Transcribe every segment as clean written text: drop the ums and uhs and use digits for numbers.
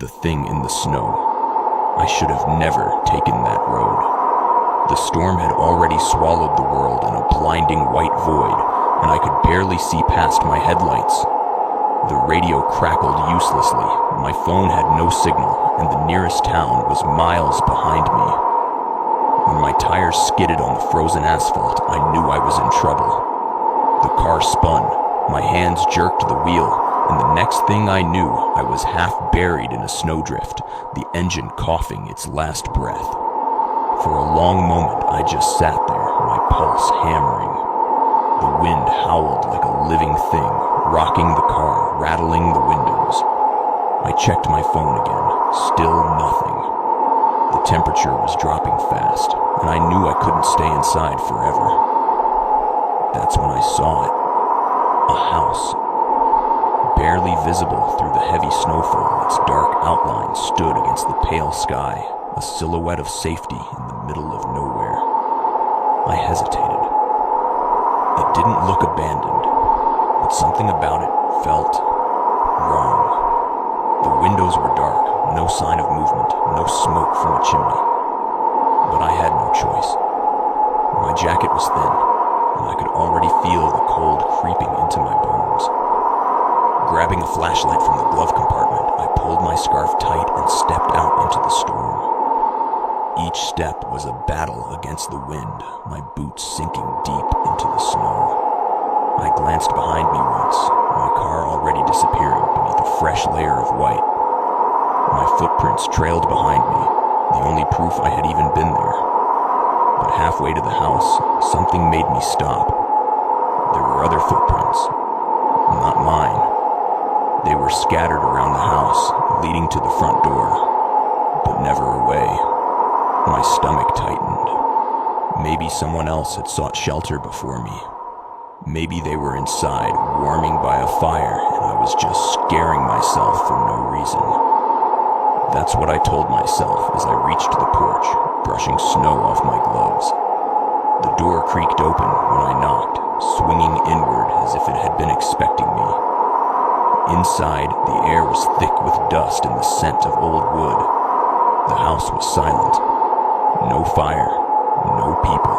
The thing in the snow. I should have never taken that road. The storm had already swallowed the world in a blinding white void, and I could barely see past my headlights. The radio crackled uselessly, my phone had no signal, and the nearest town was miles behind me. When my tires skidded on the frozen asphalt, I knew I was in trouble. The car spun, my hands jerked the wheel, and the next thing I knew, I was half buried in a snowdrift, the engine coughing its last breath. For a long moment, I just sat there, my pulse hammering. The wind howled like a living thing, rocking the car, rattling the windows. I checked my phone again, still nothing. The temperature was dropping fast, and I knew I couldn't stay inside forever. That's when I saw it. A house. Barely visible through the heavy snowfall, its dark outline stood against the pale sky, a silhouette of safety in the middle of nowhere. I hesitated. It didn't look abandoned, but something about it felt wrong. The windows were dark, no sign of movement, no smoke from a chimney. But I had no choice. My jacket was thin, and I could already feel the cold creeping into my bones. Grabbing a flashlight from the glove compartment, I pulled my scarf tight and stepped out into the storm. Each step was a battle against the wind, my boots sinking deep into the snow. I glanced behind me once, my car already disappearing beneath a fresh layer of white. My footprints trailed behind me, the only proof I had even been there. But halfway to the house, something made me stop. There were other footprints, not mine. They were scattered around the house, leading to the front door, but never away. My stomach tightened. Maybe someone else had sought shelter before me. Maybe they were inside, warming by a fire, and I was just scaring myself for no reason. That's what I told myself as I reached the porch, brushing snow off my gloves. The door creaked open when I knocked, swinging inward as if it had been expecting me. Inside, the air was thick with dust and the scent of old wood. The house was silent. No fire, no people.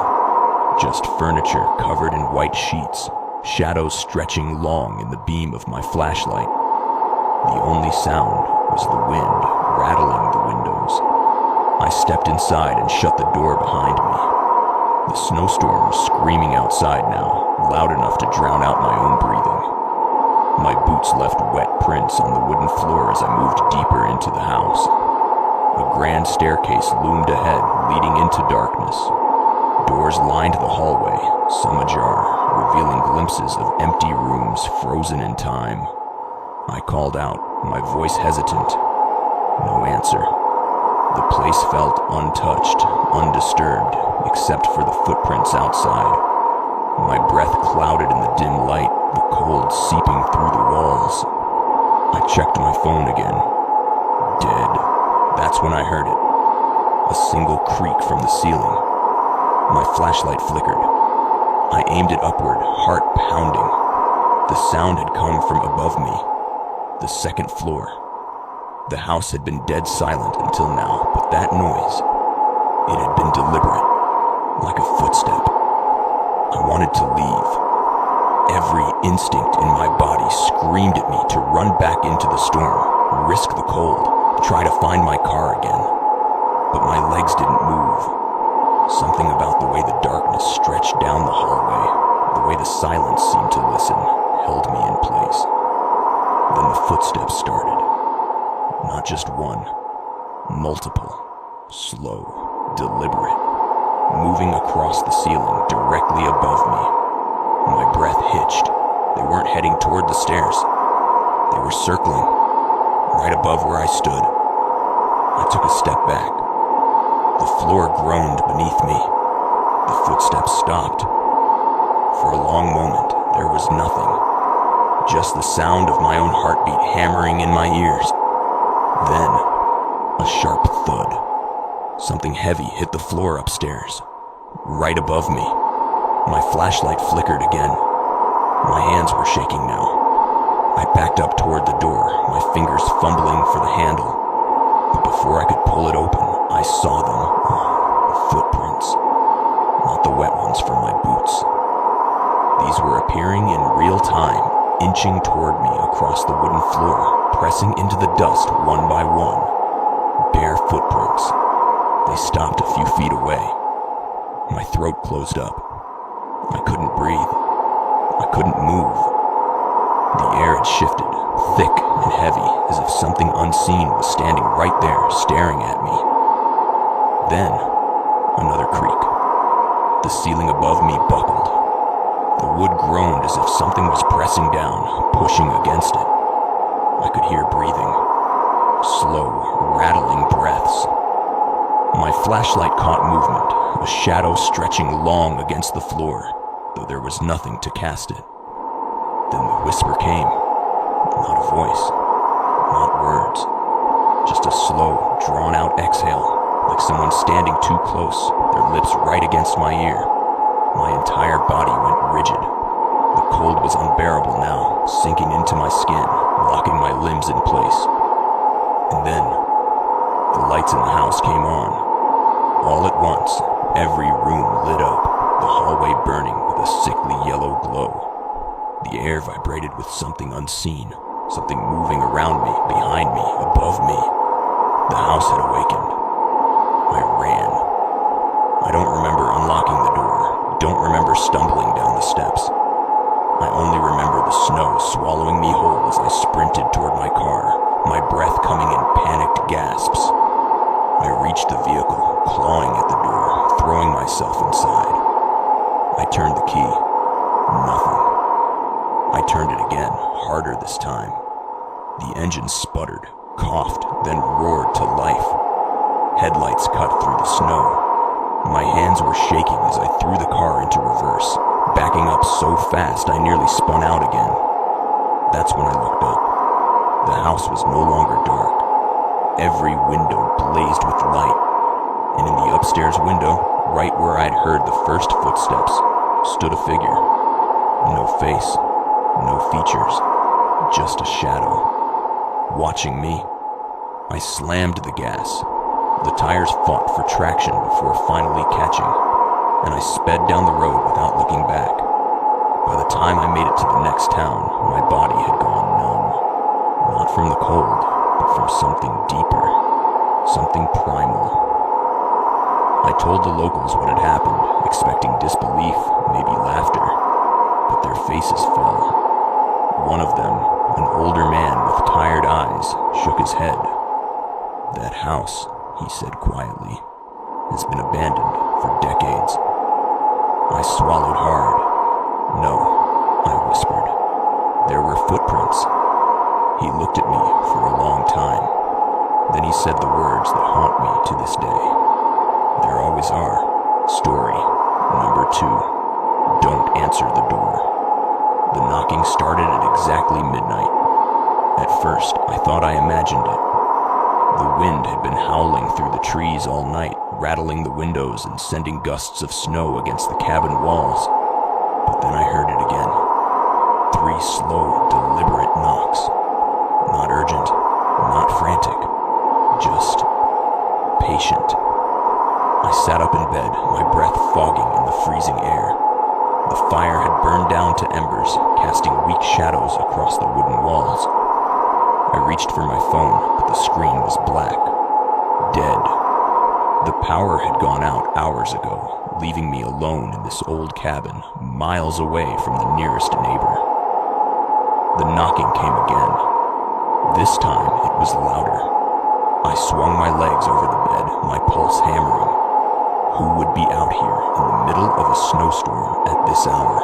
Just furniture covered in white sheets, shadows stretching long in the beam of my flashlight. The only sound was the wind rattling the windows. I stepped inside and shut the door behind me. The snowstorm was screaming outside now, loud enough to drown out my own breathing. My boots left wet prints on the wooden floor as I moved deeper into the house. A grand staircase loomed ahead, leading into darkness. Doors lined the hallway, some ajar, revealing glimpses of empty rooms frozen in time. I called out, my voice hesitant. No answer. The place felt untouched, undisturbed, except for the footprints outside. My breath clouded in the dim light, the cold seeping through the walls. I checked my phone again. Dead. That's when I heard it. A single creak from the ceiling. My flashlight flickered. I aimed it upward, heart pounding. The sound had come from above me, the second floor. The house had been dead silent until now, but that noise, it had been deliberate, like a footstep. I wanted to leave. Every instinct in my body screamed at me to run back into the storm, risk the cold, try to find my car again. But my legs didn't move. Something about the way the darkness stretched down the hallway, the way the silence seemed to listen, held me in place. Then the footsteps started. Not just one, multiple, slow, deliberate, moving across the ceiling directly above me. My breath hitched. They weren't heading toward the stairs. They were circling, right above where I stood. I took a step back. The floor groaned beneath me. The footsteps stopped. For a long moment, there was nothing. Just the sound of my own heartbeat hammering in my ears. Then, a sharp thud. Something heavy hit the floor upstairs, right above me. My flashlight flickered again. My hands were shaking now. I backed up toward the door, my fingers fumbling for the handle. appearing in real time, inching toward me across the wooden floor, pressing into the dust one by one. Bare footprints. They stopped a few feet away. My throat closed up. I couldn't breathe. I couldn't move. The air had shifted, thick and heavy, as if something unseen was standing right there, staring at me. Then, another creak. The ceiling above me buckled. The wood groaned as if something was pressing down, pushing against it. I could hear breathing. Slow, rattling breaths. My flashlight caught movement, a shadow stretching long against the floor, though there was nothing to cast it. Then the whisper came. Not a voice, not words, just a slow, drawn-out exhale, like someone standing too close, their lips right against my ear. My entire body went rigid. The cold was unbearable now, sinking into my skin, locking my limbs in place. And then, the lights in the house came on. All at once, every room lit up, the hallway burning with a sickly yellow glow. The air vibrated with something unseen, something moving around me, behind me, above me. The house had awakened. I ran. I don't remember unlocking the door, don't remember stumbling down the steps. I only remember the snow swallowing me whole as I sprinted toward my car, my breath coming in panicked gasps. I reached the vehicle, clawing at the door, throwing myself inside. I turned the key. Nothing. I turned it again, harder this time. The engine sputtered, coughed, then roared to life. Headlights cut through the snow. My hands were shaking as I threw the car into reverse, backing up so fast I nearly spun out again. That's when I looked up. The house was no longer dark. Every window blazed with light, and in the upstairs window, right where I'd heard the first footsteps, stood a figure. No face, no features, just a shadow. Watching me. I slammed the gas. The tires fought for traction before finally catching, and I sped down the road without looking back. By the time I made it to the next town, my body had gone numb. Not from the cold, but from something deeper, something primal. I told the locals what had happened, expecting disbelief, maybe laughter, but their faces fell. One of them, an older man with tired eyes, shook his head. That house, he said quietly, has been abandoned for decades. I swallowed hard. No, I whispered. There were footprints. He looked at me for a long time. Then he said the words that haunt me to this day. There always are. Story number 2. Don't answer the door. The knocking started at exactly midnight. At first, I thought I imagined it. The wind had been howling through the trees all night, rattling the windows and sending gusts of snow against the cabin walls. But then I heard it again. 3 slow, deliberate knocks. Not urgent, not frantic, just patient. I sat up in bed, my breath fogging in the freezing air. The fire had burned down to embers, casting weak shadows across the wooden walls. I reached for my phone, but the screen was black. Dead. The power had gone out hours ago, leaving me alone in this old cabin, miles away from the nearest neighbor. The knocking came again. This time, it was louder. I swung my legs over the bed, my pulse hammering. Who would be out here in the middle of a snowstorm at this hour?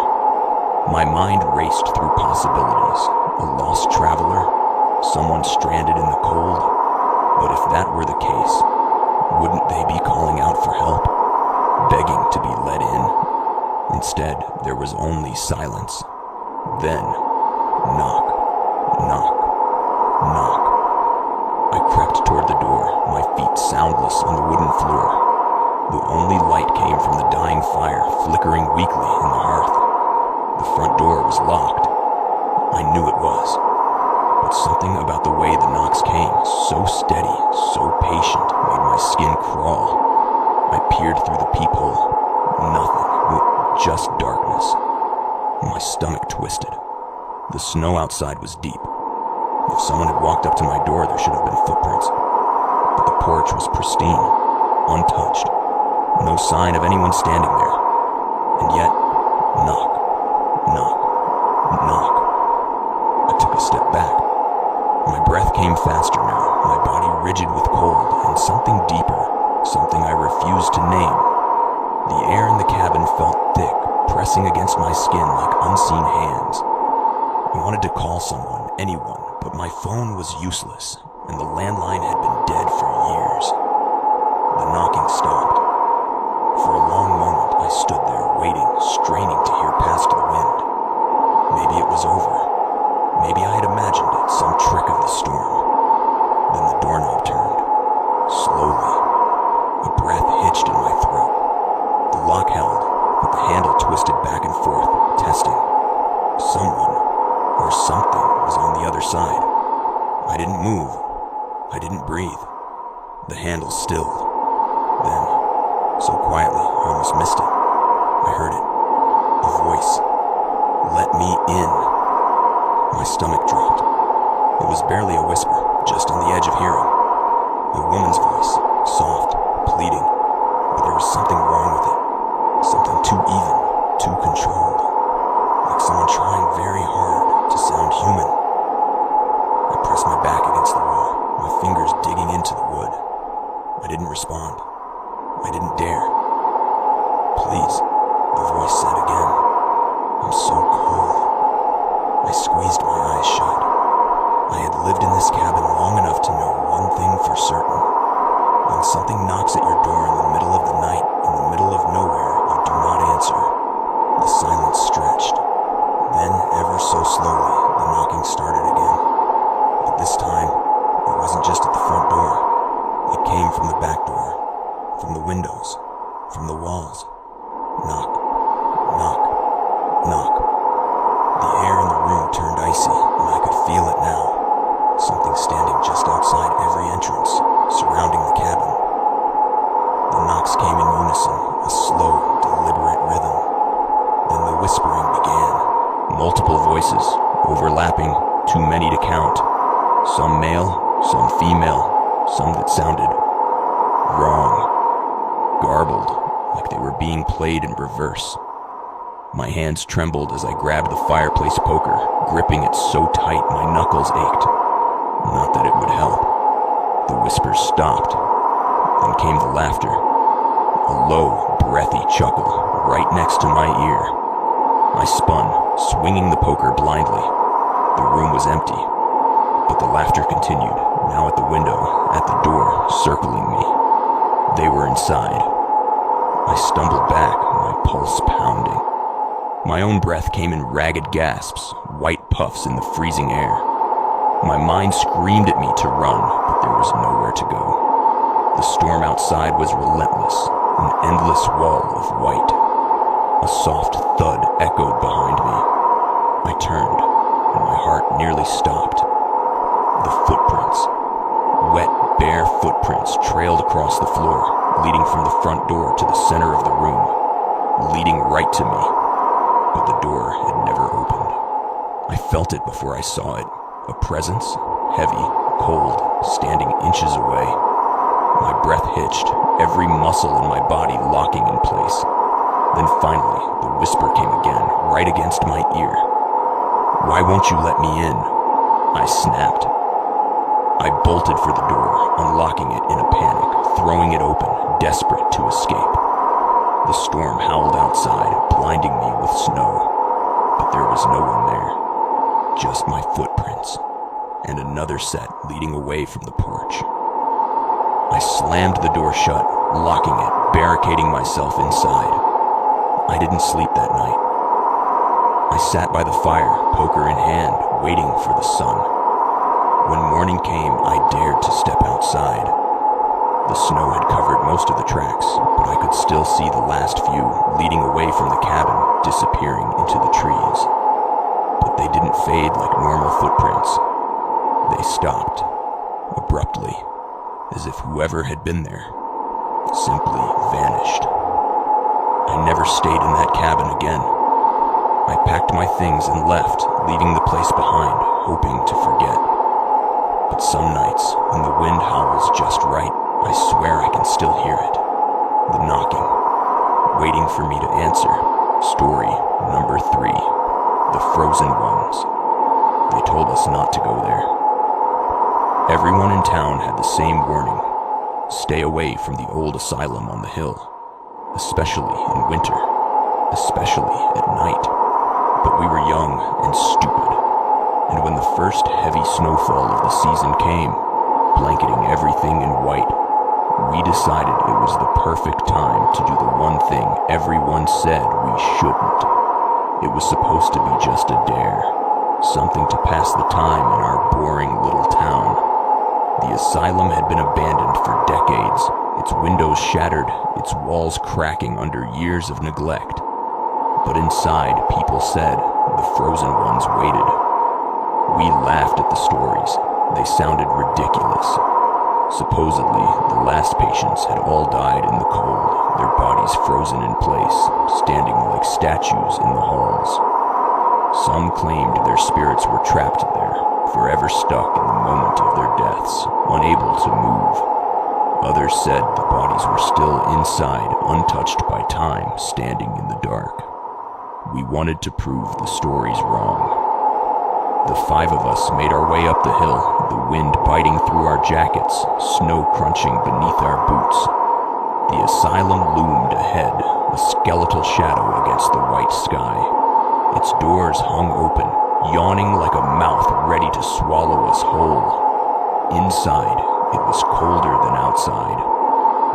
My mind raced through possibilities. A lost traveler? Someone stranded in the cold? But if that were the case, wouldn't they be calling out for help? Begging to be let in? Instead, there was only silence. Then, knock, knock, knock. I crept toward the door, my feet soundless on the wooden floor. The only light came from the dying fire, flickering weakly in the hearth. The front door was locked. I knew it was. But something about the way the knocks came, so steady, so patient, made my skin crawl. I peered through the peephole. Nothing, just darkness. My stomach twisted. The snow outside was deep. If someone had walked up to my door, there should have been footprints. But the porch was pristine, untouched. No sign of anyone standing there. And yet, knock, knock, knock. I took a step back. My breath came faster now, my body rigid with cold, and something deeper, something I refused to name. The air in the cabin felt thick, pressing against my skin like unseen hands. I wanted to call someone, anyone, but my phone was useless, and the landline had been dead for years. The knocking stopped. For a long moment, I stood there, waiting, straining to hear past the wind. Maybe it was over. Maybe I had imagined it, some trick of the storm. Then the doorknob turned. Slowly. A breath hitched in my throat. The lock held, but the handle twisted back and forth, testing. Someone, or something, was on the other side. I didn't move. I didn't breathe. The handle stilled. Then, so quietly, I almost missed it. I heard it. A voice. Let me in. My stomach dropped. It was barely a whisper, just on the edge of hearing. A woman's voice, soft, pleading, but there was something wrong with it. Something too even, too controlled. Like someone trying very hard to sound human. I pressed my back against the wall, my fingers digging into the wood. I didn't respond. I didn't dare. Please, the voice said again. I'm so cold. I squeezed my eyes shut. I had lived in this cabin long enough to know one thing for certain. When something knocks at your door in the middle of the night, in the middle of nowhere, you do not answer. The silence stretched. Then, ever so slowly, the knocking started again. But this time, it wasn't just at the front door. It came from the back door, from the windows, from the walls. Knock, knock, knock. The air in the room turned icy, and I could feel it now. Something standing just outside every entrance, surrounding the cabin. The knocks came in unison, a slow, deliberate rhythm. Then the whispering began. Multiple voices, overlapping, too many to count. Some male, some female, some that sounded wrong. Garbled, like they were being played in reverse. My hands trembled as I grabbed the fireplace poker, gripping it so tight my knuckles ached. Not that it would help. The whispers stopped. Then came the laughter. A low, breathy chuckle right next to my ear. I spun, swinging the poker blindly. The room was empty, but the laughter continued, now at the window, at the door, circling me. They were inside. I stumbled back, my pulse pounding. My own breath came in ragged gasps, white puffs in the freezing air. My mind screamed at me to run, but there was nowhere to go. The storm outside was relentless, an endless wall of white. A soft thud echoed behind me. I turned, and my heart nearly stopped. The footprints. Wet, bare footprints trailed across the floor, leading from the front door to the center of the room, leading right to me. But the door had never opened. I felt it before I saw it. A presence, heavy, cold, standing inches away. My breath hitched, every muscle in my body locking in place. Then finally, the whisper came again, right against my ear. Why won't you let me in? I snapped. I bolted for the door, unlocking it in a panic, throwing it open, desperate to escape. The storm howled outside, blinding me with snow. But there was no one there. Just my footprints, and another set leading away from the porch. I slammed the door shut, locking it, barricading myself inside. I didn't sleep that night. I sat by the fire, poker in hand, waiting for the sun. When morning came, I dared to step outside. The snow had covered most of the tracks, but I could still see the last few leading away from the cabin, disappearing into the trees. But they didn't fade like normal footprints. They stopped, abruptly, as if whoever had been there simply vanished. I never stayed in that cabin again. I packed my things and left, leaving the place behind, hoping to forget. But some nights, when the wind howls just right, I swear I can still hear it. The knocking, waiting for me to answer. Story number 3. The Frozen Ones. They told us not to go there. Everyone in town had the same warning. Stay away from the old asylum on the hill, especially in winter, especially at night. But we were young and stupid, and when the first heavy snowfall of the season came, blanketing everything in white, we decided it was the perfect time to do the one thing everyone said we shouldn't. It was supposed to be just a dare, something to pass the time in our boring little town. The asylum had been abandoned for decades, its windows shattered, its walls cracking under years of neglect. But inside, people said, the Frozen Ones waited. We laughed at the stories. They sounded ridiculous. Supposedly, the last patients had all died in the cold, their bodies frozen in place, standing like statues in the halls. Some claimed their spirits were trapped there, forever stuck in the moment of their deaths, unable to move. Others said the bodies were still inside, untouched by time, standing in the dark. We wanted to prove the stories wrong. The 5 of us made our way up the hill, the wind biting through our jackets, snow crunching beneath our boots. The asylum loomed ahead, a skeletal shadow against the white sky. Its doors hung open, yawning like a mouth ready to swallow us whole. Inside, it was colder than outside.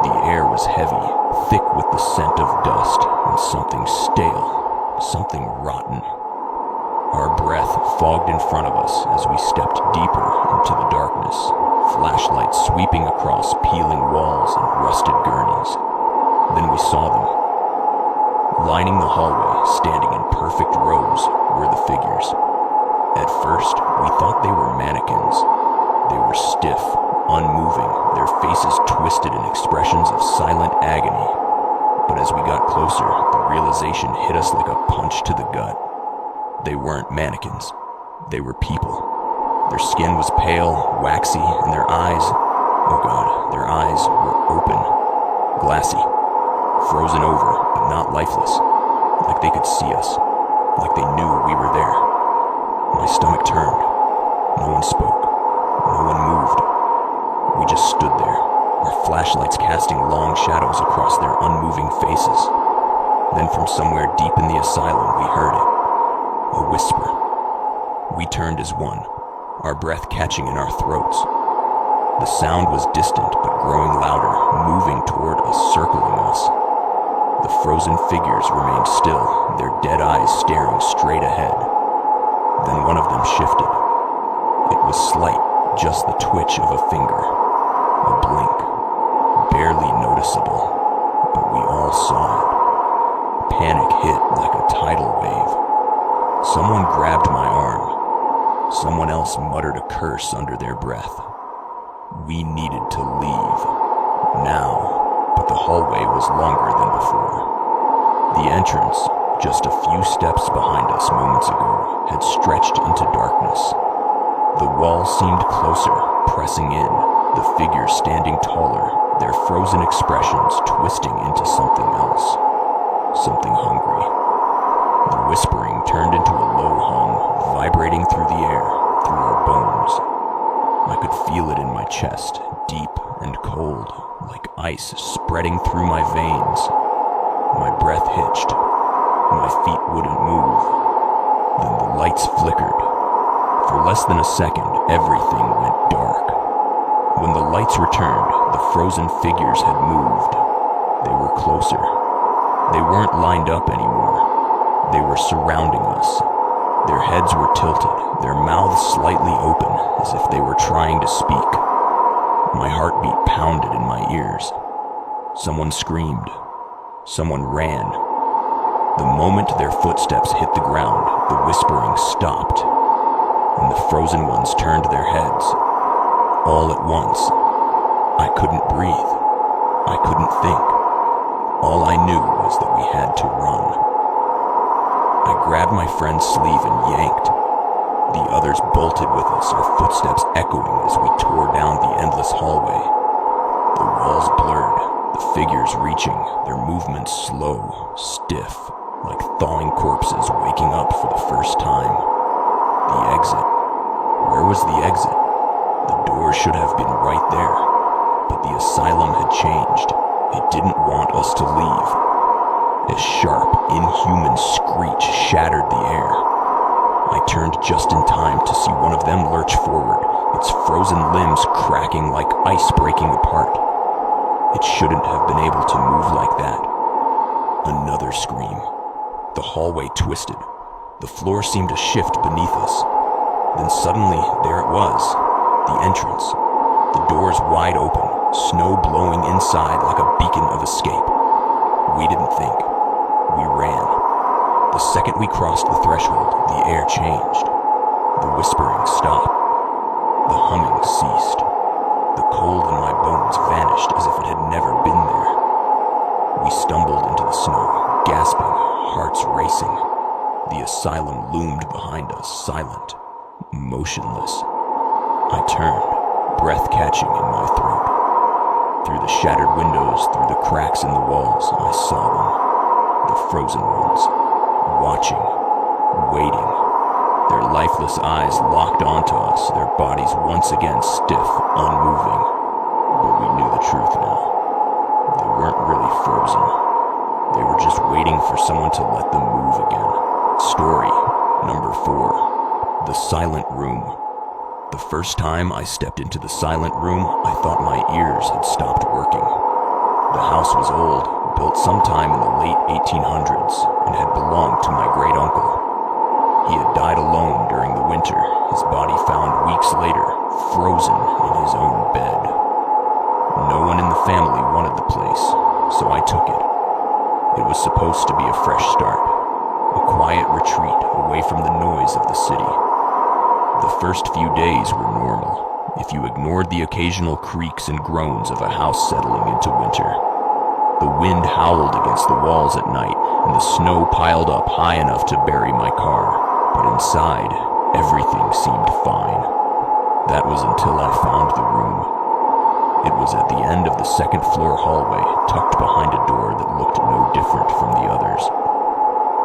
The air was heavy, thick with the scent of dust and something stale. Something rotten. Our breath fogged in front of us as we stepped deeper into the darkness, flashlights sweeping across peeling walls and rusted gurneys. Then we saw them. Lining the hallway, standing in perfect rows, were the figures. At first, we thought they were mannequins. They were stiff, unmoving, their faces twisted in expressions of silent agony. But as we got closer, the realization hit us like a punch to the gut. They weren't mannequins. They were people. Their skin was pale, waxy, and their eyes, oh God, their eyes were open, glassy, frozen over, but not lifeless, like they could see us, like they knew we were there. My stomach turned. No one spoke. No one moved. We just stood there, our flashlights casting long shadows across their unmoving faces. Then from somewhere deep in the asylum, we heard it. A whisper. We turned as one, our breath catching in our throats. The sound was distant but growing louder, moving toward us, circling us. The frozen figures remained still, their dead eyes staring straight ahead. Then one of them shifted. It was slight, just the twitch of a finger. A blink. Barely noticeable, but we all saw it. Panic hit like a tidal wave. Someone grabbed my arm. Someone else muttered a curse under their breath. We needed to leave. Now, but the hallway was longer than before. The entrance, just a few steps behind us moments ago, had stretched into darkness. The wall seemed closer, pressing in, the figures standing taller, their frozen expressions twisting into something else. Something hungry. The whispering turned into a low hum, vibrating through the air, through our bones. I could feel it in my chest, deep and cold, like ice spreading through my veins. My breath hitched. My feet wouldn't move. Then the lights flickered. For less than a second, everything went dark. When the lights returned, the frozen figures had moved. They were closer. They weren't lined up anymore. They were surrounding us. Their heads were tilted, their mouths slightly open, as if they were trying to speak. My heartbeat pounded in my ears. Someone screamed. Someone ran. The moment their footsteps hit the ground, the whispering stopped, and the frozen ones turned their heads. All at once. I couldn't breathe. I couldn't think. All I knew was that we had to run. I grabbed my friend's sleeve and yanked. The others bolted with us, our footsteps echoing as we tore down the endless hallway. The walls blurred, the figures reaching, their movements slow, stiff, like thawing corpses waking up for the first time. The exit. Where was the exit? The door should have been right there, but the asylum had changed. It didn't want us to leave. A sharp, inhuman screech shattered the air. I turned just in time to see one of them lurch forward, its frozen limbs cracking like ice breaking apart. It shouldn't have been able to move like that. Another scream. The hallway twisted. The floor seemed to shift beneath us. Then suddenly, there it was. The entrance. The doors wide open, snow blowing inside like a beacon of escape. We didn't think. We ran. The second we crossed the threshold, the air changed. The whispering stopped. The humming ceased. The cold in my bones vanished as if it had never been there. We stumbled into the snow, gasping, hearts racing. The asylum loomed behind us, silent, motionless. I turned, breath catching in my throat. Through the shattered windows, through the cracks in the walls, I saw them. The frozen ones, watching, waiting. Their lifeless eyes locked onto us, their bodies once again stiff, unmoving. But we knew the truth now. They weren't really frozen. They were just waiting for someone to let them move again. Story number 4. The Silent Room. The first time I stepped into the silent room, I thought my ears had stopped working. The house was old, built sometime in the late 1800s, and had belonged to my great-uncle. He had died alone during the winter, his body found weeks later, frozen in his own bed. No one in the family wanted the place, so I took it. It was supposed to be a fresh start, a quiet retreat away from the noise of the city. The first few days were normal, if you ignored the occasional creaks and groans of a house settling into winter. The wind howled against the walls at night, and the snow piled up high enough to bury my car. But inside, everything seemed fine. That was until I found the room. It was at the end of the second-floor hallway, tucked behind a door that looked no different from the others.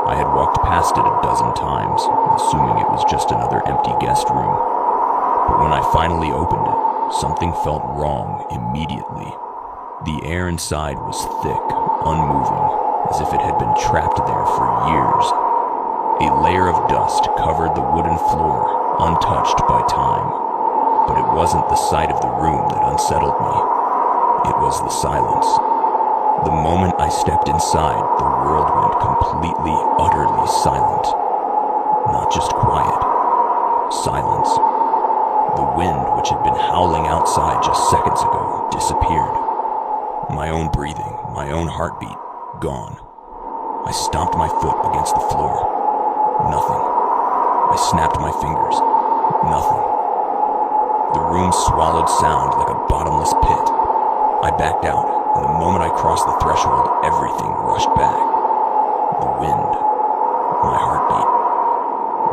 I had walked past it a dozen times, assuming it was just another empty guest room. But when I finally opened it, something felt wrong immediately. The air inside was thick, unmoving, as if it had been trapped there for years. A layer of dust covered the wooden floor, untouched by time. But it wasn't the sight of the room that unsettled me. It was the silence. The moment I stepped inside, the world went completely, utterly silent. Not just quiet. Silence. The wind, which had been howling outside just seconds ago, disappeared. My own breathing, my own heartbeat, gone. I stomped my foot against the floor. Nothing. I snapped my fingers. Nothing. The room swallowed sound like a bottomless pit. I backed out. And the moment I crossed the threshold, everything rushed back. The wind, my heartbeat,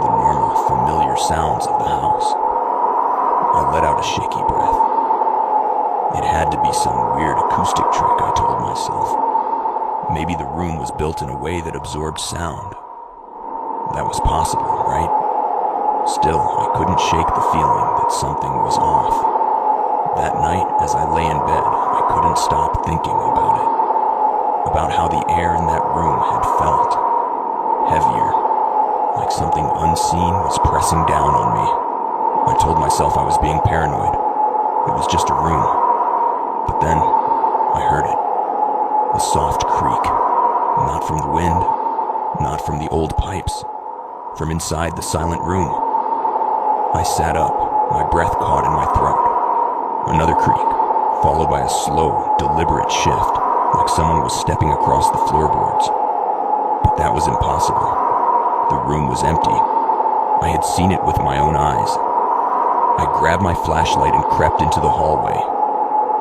the normal, familiar sounds of the house. I let out a shaky breath. It had to be some weird acoustic trick, I told myself. Maybe the room was built in a way that absorbed sound. That was possible, right? Still, I couldn't shake the feeling that something was off. That night, as I lay in bed, I couldn't stop thinking about it. About how the air in that room had felt. Heavier. Like something unseen was pressing down on me. I told myself I was being paranoid. It was just a room. But then, I heard it. A soft creak. Not from the wind. Not from the old pipes. From inside the silent room. I sat up, my breath caught in my throat. Another creak, followed by a slow, deliberate shift, like someone was stepping across the floorboards. But that was impossible. The room was empty. I had seen it with my own eyes. I grabbed my flashlight and crept into the hallway.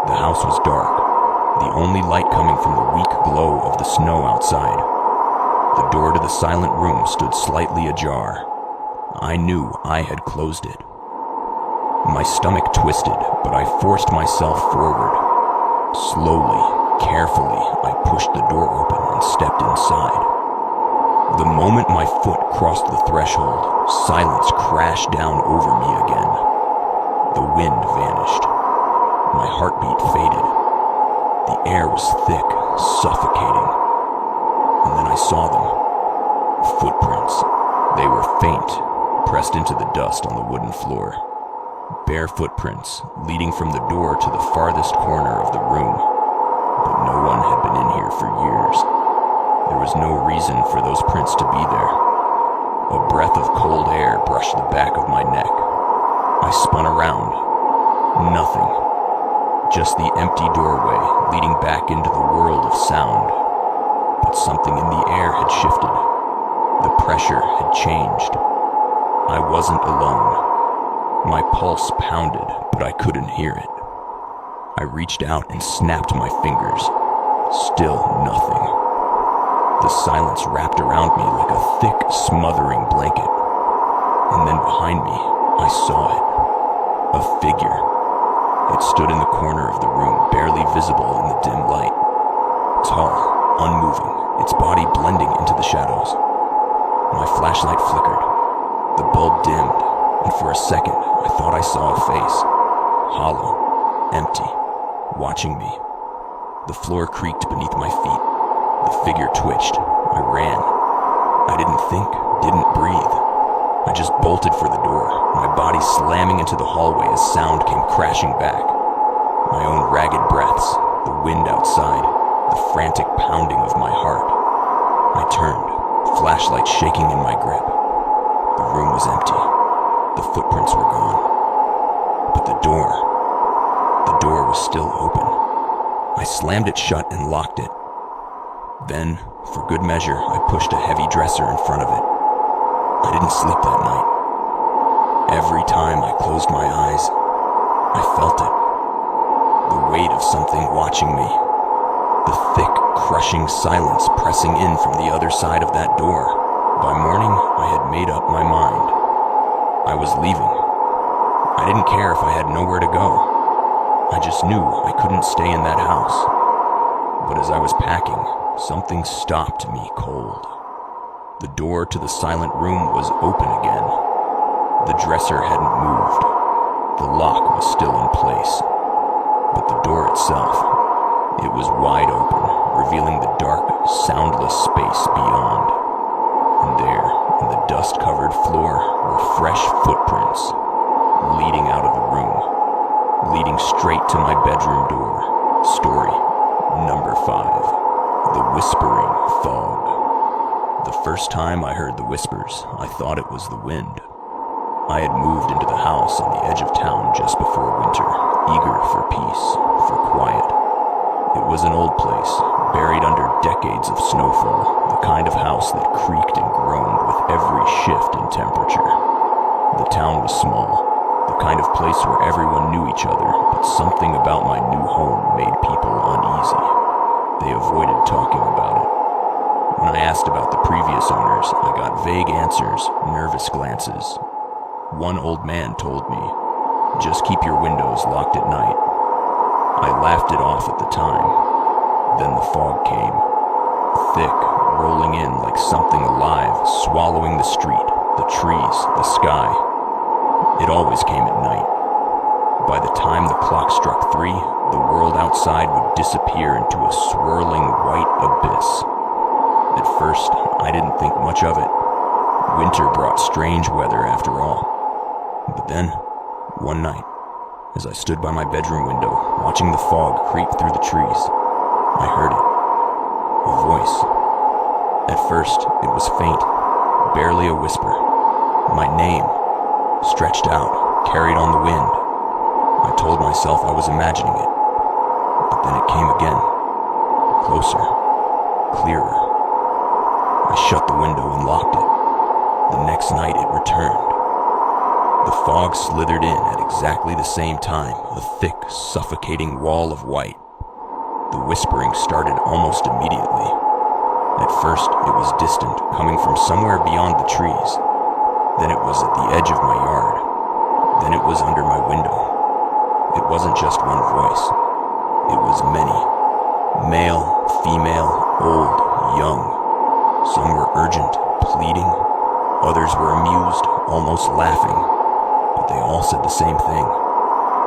The house was dark, the only light coming from the weak glow of the snow outside. The door to the silent room stood slightly ajar. I knew I had closed it. My stomach twisted, but I forced myself forward. Slowly, carefully, I pushed the door open and stepped inside. The moment my foot crossed the threshold, silence crashed down over me again. The wind vanished. My heartbeat faded. The air was thick, suffocating. And then I saw them. Footprints. They were faint, pressed into the dust on the wooden floor. Bare footprints, leading from the door to the farthest corner of the room. But no one had been in here for years. There was no reason for those prints to be there. A breath of cold air brushed the back of my neck. I spun around. Nothing. Just the empty doorway leading back into the world of sound. But something in the air had shifted. The pressure had changed. I wasn't alone. My pulse pounded, but I couldn't hear it. I reached out and snapped my fingers. Still nothing. The silence wrapped around me like a thick, smothering blanket. And then behind me, I saw it. A figure. It stood in the corner of the room, barely visible in the dim light. Tall, unmoving, its body blending into the shadows. My flashlight flickered. The bulb dimmed, and for a second, I thought I saw a face. Hollow, empty, watching me. The floor creaked beneath my feet. The figure twitched. I ran. I didn't think, didn't breathe. I just bolted for the door, my body slamming into the hallway as sound came crashing back. My own ragged breaths, the wind outside, the frantic pounding of my heart. I turned, flashlight shaking in my grip. The room was empty. The footprints were gone. But the door was still open. I slammed it shut and locked it. Then, for good measure, I pushed a heavy dresser in front of it. I didn't sleep that night. Every time I closed my eyes, I felt it. The weight of something watching me. The thick, crushing silence pressing in from the other side of that door. By morning, I had made up my mind. I was leaving. I didn't care if I had nowhere to go. I just knew I couldn't stay in that house. But as I was packing, something stopped me cold. The door to the silent room was open again. The dresser hadn't moved. The lock was still in place. But the door itself, it was wide open, revealing the dark, soundless space beyond. And there, in the dust-covered floor, were fresh footprints, leading out of the room, leading straight to my bedroom door. Story number 5. The Whispering Fog. The first time I heard the whispers, I thought it was the wind. I had moved into the house on the edge of town just before winter, eager for peace, for quiet. It was an old place, buried under decades of snowfall, the kind of house that creaked and groaned with every shift in temperature. The town was small, the kind of place where everyone knew each other, but something about my new home made people uneasy. They avoided talking about it. When I asked about the previous owners, I got vague answers, nervous glances. One old man told me, "Just keep your windows locked at night." I laughed it off at the time. Then the fog came, thick, rolling in like something alive, swallowing the street, the trees, the sky. It always came at night. By the time the clock struck 3, the world outside would disappear into a swirling white abyss. At first, I didn't think much of it. Winter brought strange weather after all. But then, one night, as I stood by my bedroom window, watching the fog creep through the trees, I heard it. A voice. At first, it was faint, barely a whisper. My name, stretched out, carried on the wind. I told myself I was imagining it. But then it came again. Closer. Clearer. I shut the window and locked it. The next night it returned. The fog slithered in at exactly the same time, a thick, suffocating wall of white. The whispering started almost immediately. At first, it was distant, coming from somewhere beyond the trees. Then it was at the edge of my yard. Then it was under my window. It wasn't just one voice. It was many. Male, female, old, young. Some were urgent, pleading. Others were amused, almost laughing. But they all said the same thing.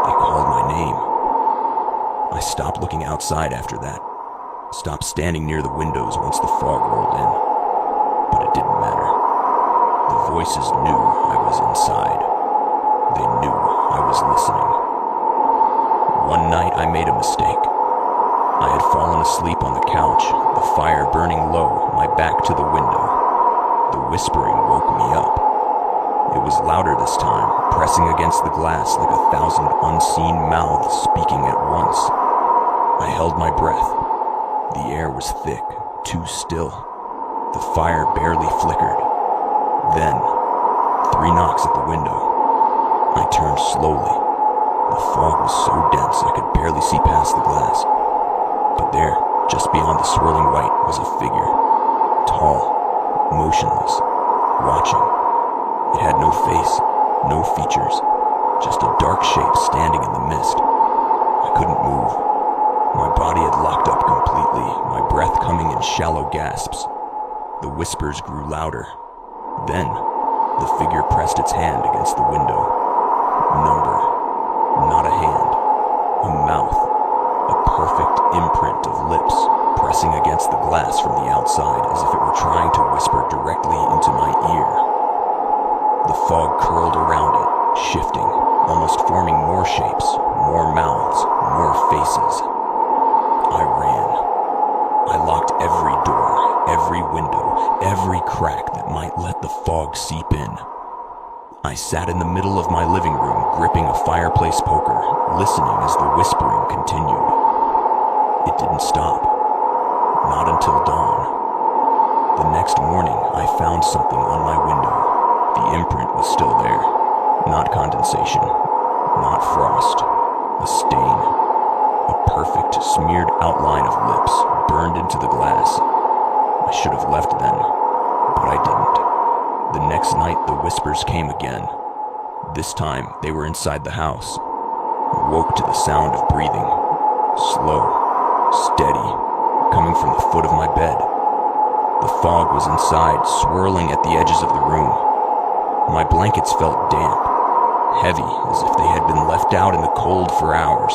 They called my name. I stopped looking outside after that. Stopped standing near the windows once the fog rolled in. But it didn't matter. The voices knew I was inside. They knew I was listening. One night I made a mistake. I had fallen asleep on the couch, the fire burning low, my back to the window. The whispering woke me up. It was louder this time, pressing against the glass like 1,000 unseen mouths speaking at once. I held my breath. The air was thick, too still. The fire barely flickered. Then, 3 knocks at the window. I turned slowly. The fog was so dense I could barely see past the glass. But there, just beyond the swirling white, was a figure. Tall, motionless, watching. It had no face, no features, just a dark shape standing in the mist. I couldn't move. My body had locked up completely, my breath coming in shallow gasps. The whispers grew louder. Then, the figure pressed its hand against the window. Number. Not a hand. A mouth. A perfect imprint of lips pressing against the glass from the outside as if it were trying to whisper directly into my ear. The fog curled around it, shifting, almost forming more shapes, more mouths, more faces. I ran. I locked every door, every window, every crack that might let the fog seep in. I sat in the middle of my living room, gripping a fireplace poker, listening as the whispering continued. It didn't stop. Not until dawn. The next morning, I found something on my window. The imprint was still there. Not condensation. Not frost. A stain. A perfect, smeared outline of lips burned into the glass. I should have left then, but I didn't. The next night, the whispers came again. This time, they were inside the house. I woke to the sound of breathing. Slow, steady, coming from the foot of my bed. The fog was inside, swirling at the edges of the room. My blankets felt damp, heavy, as if they had been left out in the cold for hours.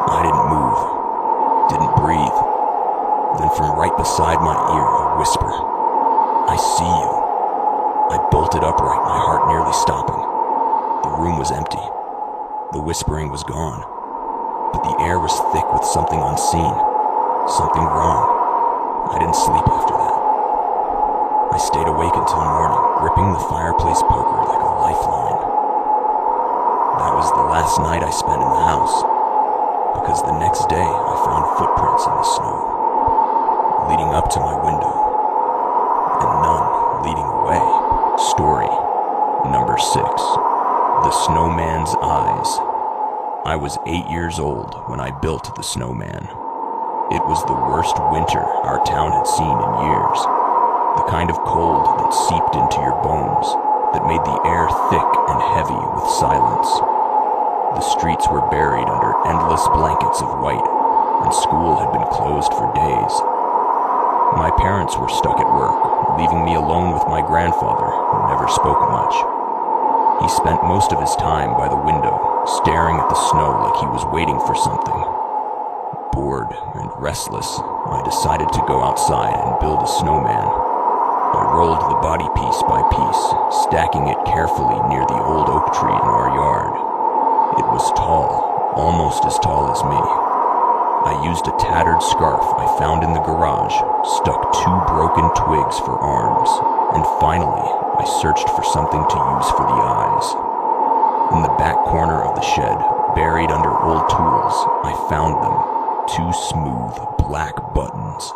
I didn't move, didn't breathe. Then from right beside my ear, a whisper. I see you. I bolted upright, my heart nearly stopping. The room was empty. The whispering was gone. But the air was thick with something unseen. Something wrong. I didn't sleep after that. I stayed awake until morning, gripping the fireplace poker like a lifeline. That was the last night I spent in the house, because the next day I found footprints in the snow, leading up to my window, and none leading away. Story number 6. The Snowman's Eyes. I was 8 years old when I built the snowman. It was the worst winter our town had seen in years. The kind of cold that seeped into your bones, that made the air thick and heavy with silence. The streets were buried under endless blankets of white, and school had been closed for days. My parents were stuck at work, leaving me alone with my grandfather, who never spoke much. He spent most of his time by the window, staring at the snow like he was waiting for something. Bored and restless, I decided to go outside and build a snowman. I rolled the body piece by piece, stacking it carefully near the old oak tree in our yard. It was tall, almost as tall as me. I used a tattered scarf I found in the garage, stuck 2 broken twigs for arms, and finally, I searched for something to use for the eyes. In the back corner of the shed, buried under old tools, I found them, 2 smooth, black buttons.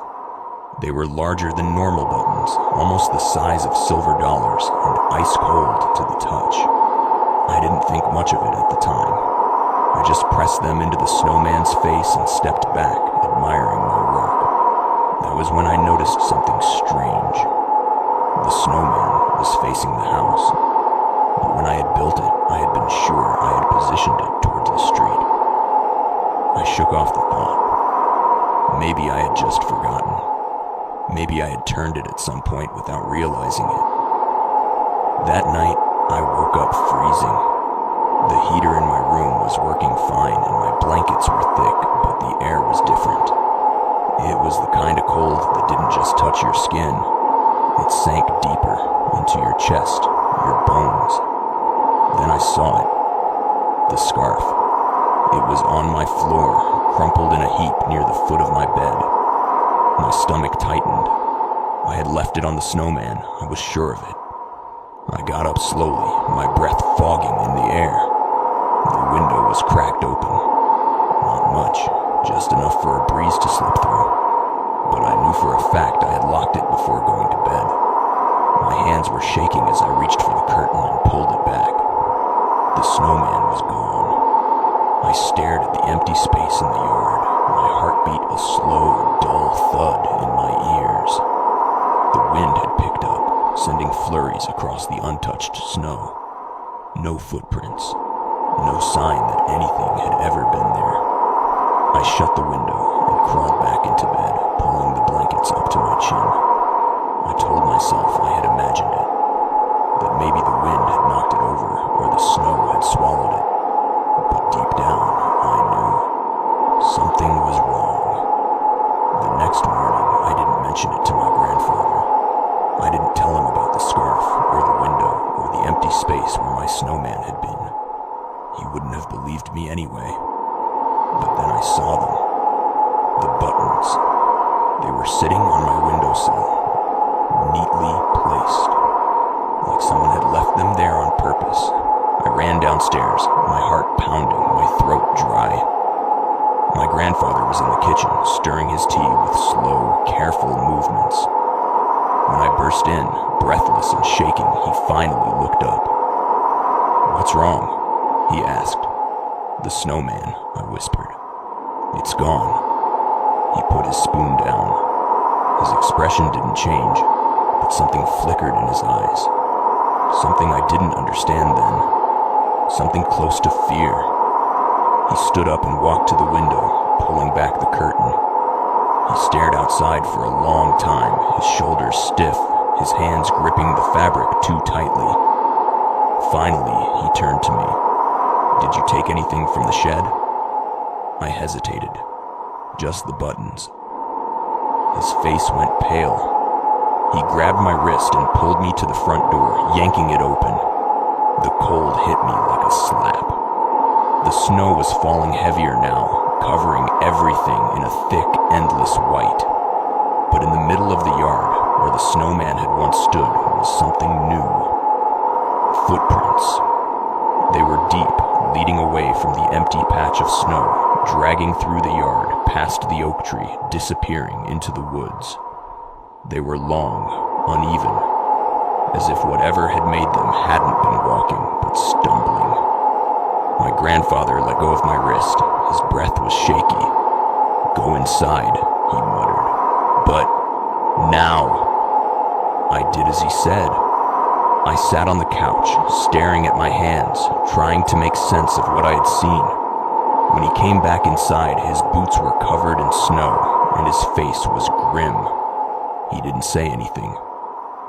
They were larger than normal buttons, almost the size of silver dollars, and ice cold to the touch. I didn't think much of it at the time. I just pressed them into the snowman's face and stepped back, admiring my work. That was was when I noticed something strange. The snowman was facing the house, but when I had built it, I had been sure I had positioned it towards the street. I shook off the thought. Maybe I had just forgotten. Maybe I had turned it at some point without realizing it. That night, I woke up freezing. The heater in my room was working fine and my blankets were thick, but the air was different. It was the kind of cold that didn't just touch your skin. It sank deeper into your chest, your bones. Then I saw it. The scarf. It was on my floor, crumpled in a heap near the foot of my bed. My stomach tightened. I had left it on the snowman, I was sure of it. I got up slowly, my breath fogging in the air. The window was cracked open. Not much, just enough for a breeze to slip through. But I knew for a fact I had locked it before going to bed. My hands were shaking as I reached for the curtain and pulled it back. The snowman was gone. I stared at the empty space in the yard, my heart beat a slow, dull thud in my ears. The wind had picked up, sending flurries across the untouched snow. No footprints, no sign that anything had ever been there. I shut the window and crawled back into bed, pulling the blankets up to my chin. I told myself I had imagined it, that maybe the wind had knocked it over or the snow had swallowed it. But deep down, I knew something was wrong. The next morning, I didn't mention it to my grandfather. I didn't tell him about the scarf, or the window, or the empty space where my snowman had been. He wouldn't have believed me anyway. But then I saw them. The buttons. They were sitting on my windowsill, neatly placed, like someone had left them there on purpose. I ran downstairs, my heart pounding, my throat dry. My grandfather was in the kitchen, stirring his tea with slow, careful movements. When I burst in, breathless and shaking, he finally looked up. "What's wrong?" he asked. "The snowman," I whispered. "It's gone." He put his spoon down. His expression didn't change, but something flickered in his eyes. Something I didn't understand then. Something close to fear. He stood up and walked to the window, pulling back the curtain. He stared outside for a long time, his shoulders stiff, his hands gripping the fabric too tightly. Finally, he turned to me. "Did you take anything from the shed?" I hesitated. "Just the buttons." His face went pale. He grabbed my wrist and pulled me to the front door, yanking it open. The cold hit me like a slap. The snow was falling heavier now, covering everything in a thick, endless white. But in the middle of the yard, where the snowman had once stood, was something new. Footprints. They were deep, leading away from the empty patch of snow, dragging through the yard, past the oak tree, disappearing into the woods. They were long, uneven, as if whatever had made them hadn't been walking, but stumbling. My grandfather let go of my wrist. His breath was shaky. "Go inside," he muttered. "But now." I did as he said. I sat on the couch, staring at my hands, trying to make sense of what I had seen. When he came back inside, his boots were covered in snow, and his face was grim. He didn't say anything.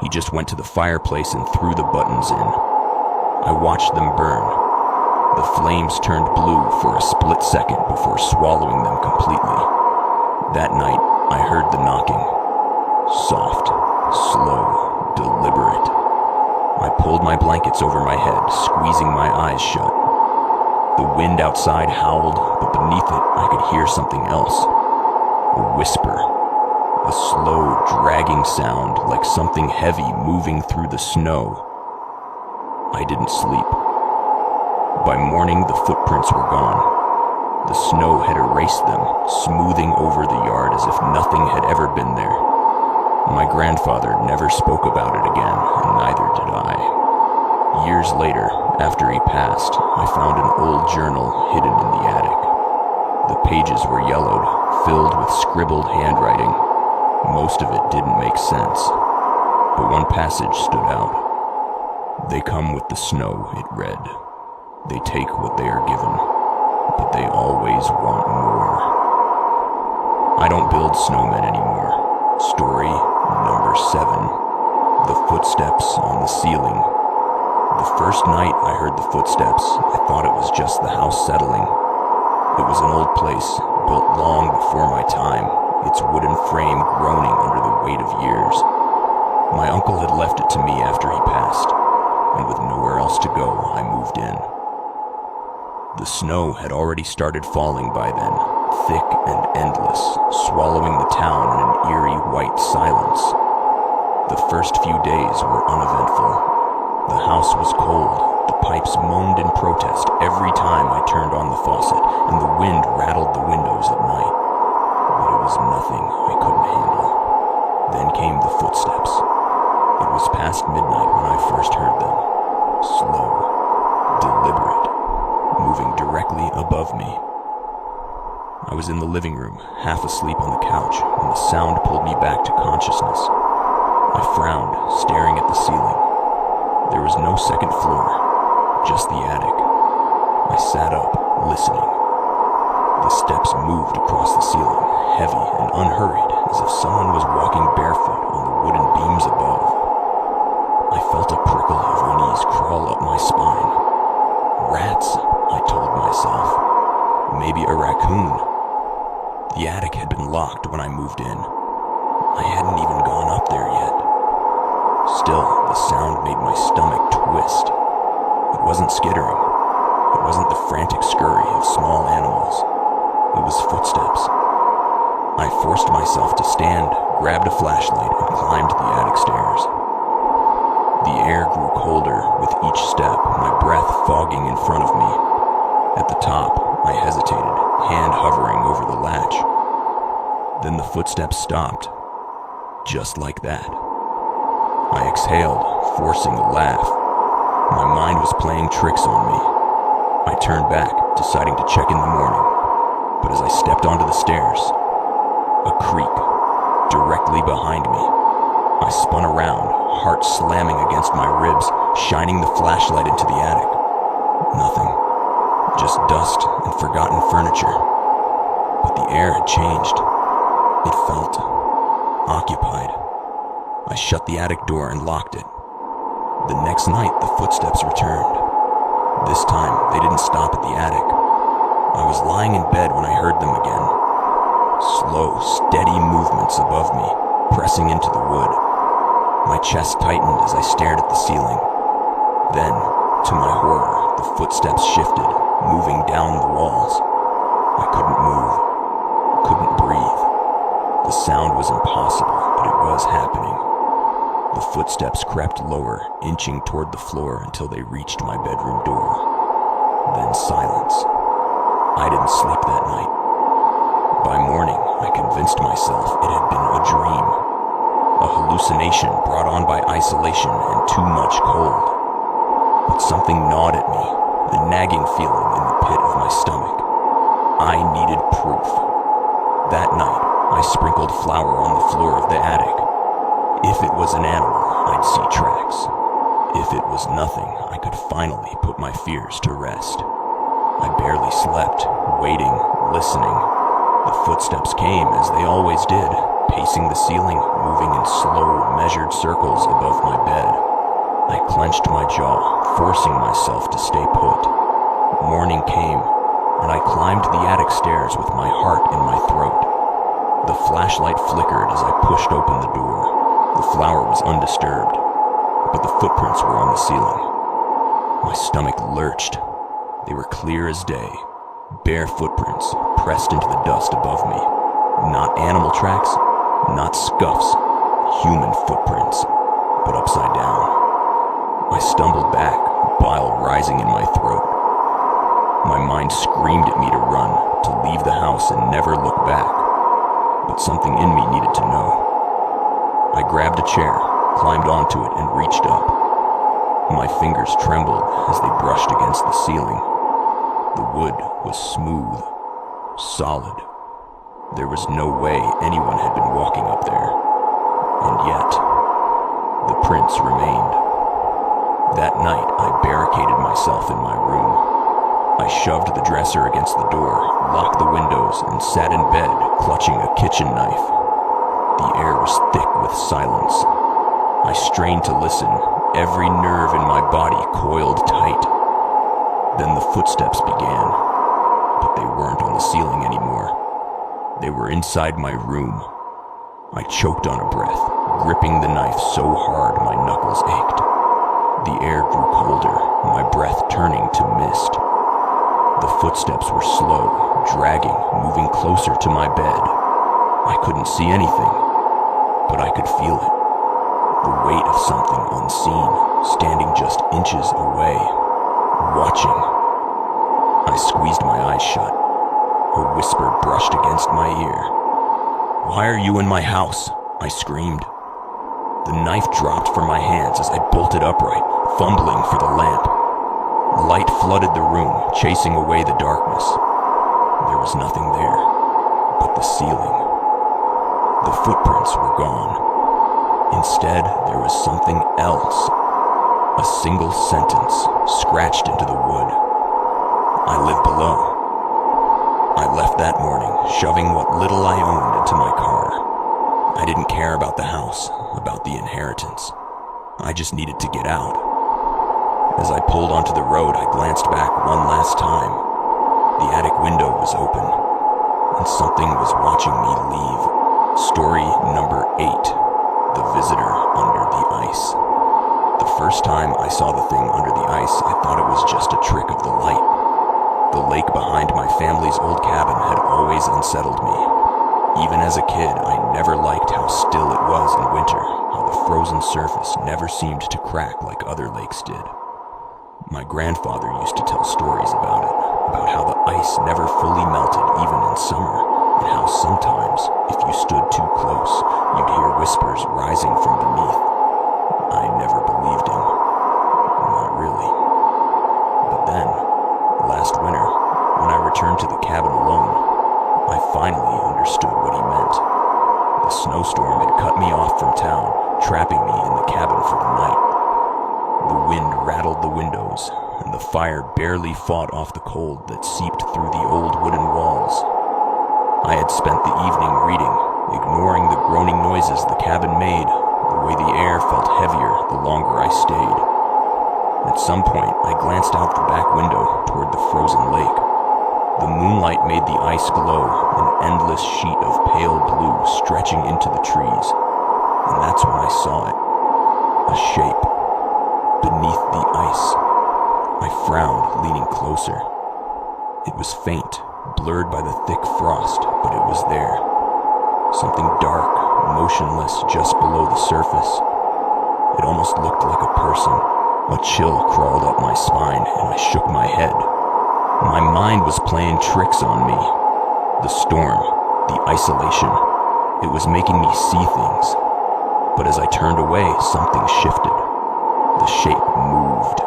He just went to the fireplace and threw the buttons in. I watched them burn. The flames turned blue for a split second before swallowing them completely. That night, I heard the knocking. Soft, slow, deliberate. I pulled my blankets over my head, squeezing my eyes shut. The wind outside howled, but beneath it, I could hear something else. A whisper. A slow, dragging sound, like something heavy moving through the snow. I didn't sleep. By morning, the footprints were gone. The snow had erased them, smoothing over the yard as if nothing had ever been there. My grandfather never spoke about it again, and neither did I. Years later, after he passed, I found an old journal hidden in the attic. The pages were yellowed, filled with scribbled handwriting. Most of it didn't make sense, but one passage stood out. "They come with the snow," it read. "They take what they are given, but they always want more." I don't build snowmen anymore. Story number 7. The footsteps on the ceiling. The first night I heard the footsteps, I thought it was just the house settling. It was an old place, built long before my time, its wooden frame groaning under the weight of years. My uncle had left it to me after he passed, and with nowhere else to go, I moved in. The snow had already started falling by then, thick and endless, swallowing the town in an eerie white silence. The first few days were uneventful. The house was cold, the pipes moaned in protest every time I turned on the faucet, and the wind rattled the windows at night. But it was nothing I couldn't handle. Then came the footsteps. It was past midnight when I first heard them. Slow, deliberate, moving directly above me. I was in the living room, half asleep on the couch, when the sound pulled me back to consciousness. I frowned, staring at the ceiling. There was no second floor, just the attic. I sat up, listening. The steps moved across the ceiling, heavy and unhurried, as if someone was walking barefoot on the wooden beams above. I felt a prickle of unease crawl up my spine. Rats, I told myself. Maybe a raccoon. The attic had been locked when I moved in. I hadn't even gone up there yet. Still, the sound made my stomach twist. It wasn't skittering. It wasn't the frantic scurry of small animals. It was footsteps. I forced myself to stand, grabbed a flashlight, and climbed the attic stairs. The air grew colder with each step, my breath fogging in front of me. At the top, I hesitated, hand hovering over the latch. Then the footsteps stopped, just like that. I exhaled, forcing a laugh. My mind was playing tricks on me. I turned back, deciding to check in the morning. But as I stepped onto the stairs, a creak directly behind me. I spun around, heart slamming against my ribs, shining the flashlight into the attic. Nothing. Just dust and forgotten furniture. But the air had changed. It felt occupied. I shut the attic door and locked it. The next night, the footsteps returned. This time, they didn't stop at the attic. I was lying in bed when I heard them again. Slow, steady movements above me, pressing into the wood. My chest tightened as I stared at the ceiling. Then, to my horror, the footsteps shifted, moving down the walls. I couldn't move, couldn't breathe. The sound was impossible, but it was happening. The footsteps crept lower, inching toward the floor until they reached my bedroom door. Then silence. I didn't sleep that night. By morning, I convinced myself it had been a dream. A hallucination brought on by isolation and too much cold. But something gnawed at me, a nagging feeling in the pit of my stomach. I needed proof. That night, I sprinkled flour on the floor of the attic. If it was an animal, I'd see tracks. If it was nothing, I could finally put my fears to rest. I barely slept, waiting, listening. The footsteps came as they always did, pacing the ceiling, moving in slow, measured circles above my bed. I clenched my jaw, forcing myself to stay put. Morning came, and I climbed the attic stairs with my heart in my throat. The flashlight flickered as I pushed open the door. The flour was undisturbed, but the footprints were on the ceiling. My stomach lurched. They were clear as day, bare footprints pressed into the dust above me. Not animal tracks, not scuffs, human footprints, but upside down. I stumbled back, bile rising in my throat. My mind screamed at me to run, to leave the house and never look back. But something in me needed to know. I grabbed a chair, climbed onto it, and reached up. My fingers trembled as they brushed against the ceiling. The wood was smooth, solid, There was no way anyone had been walking up there. And yet, the prints remained. That night, I barricaded myself in my room. I shoved the dresser against the door, locked the windows, and sat in bed, clutching a kitchen knife. The air was thick with silence. I strained to listen, every nerve in my body coiled tight. Then the footsteps began, but they weren't on the ceiling anymore. They were inside my room. I choked on a breath, gripping the knife so hard my knuckles ached. The air grew colder, my breath turning to mist. The footsteps were slow, dragging, moving closer to my bed. I couldn't see anything, but I could feel it. The weight of something unseen, standing just inches away, watching. I squeezed my eyes shut. A whisper brushed against my ear. "Why are you in my house?" I screamed. The knife dropped from my hands as I bolted upright, fumbling for the lamp. Light flooded the room, chasing away the darkness. There was nothing there but the ceiling. The footprints were gone. Instead, there was something else. A single sentence scratched into the wood. "I live below." I left that morning, shoving what little I owned into my car. I didn't care about the house, about the inheritance. I just needed to get out. As I pulled onto the road, I glanced back one last time. The attic window was open, and something was watching me leave. Story number 8, The Visitor Under the Ice. The first time I saw the thing under the ice, I thought it was just a trick of the light. The lake behind my family's old cabin had always unsettled me. Even as a kid, I never liked how still it was in winter, how the frozen surface never seemed to crack like other lakes did. My grandfather used to tell stories about it, about how the ice never fully melted even in summer, and how sometimes, if you stood too close, you'd hear whispers rising from beneath. I never believed him. Not really. But then, last winter, when I returned to the cabin alone, I finally understood what he meant. The snowstorm had cut me off from town, trapping me in the cabin for the night. The wind rattled the windows, and the fire barely fought off the cold that seeped through the old wooden walls. I had spent the evening reading, ignoring the groaning noises the cabin made, the way the air felt heavier the longer I stayed. At some point, I glanced out the back window toward the frozen lake. The moonlight made the ice glow, an endless sheet of pale blue stretching into the trees. And that's when I saw it. A shape. Beneath the ice. I frowned, leaning closer. It was faint, blurred by the thick frost, but it was there. Something dark, motionless just below the surface. It almost looked like a person. A chill crawled up my spine, and I shook my head. My mind was playing tricks on me. The storm, the isolation, it was making me see things. But as I turned away, something shifted. The shape moved.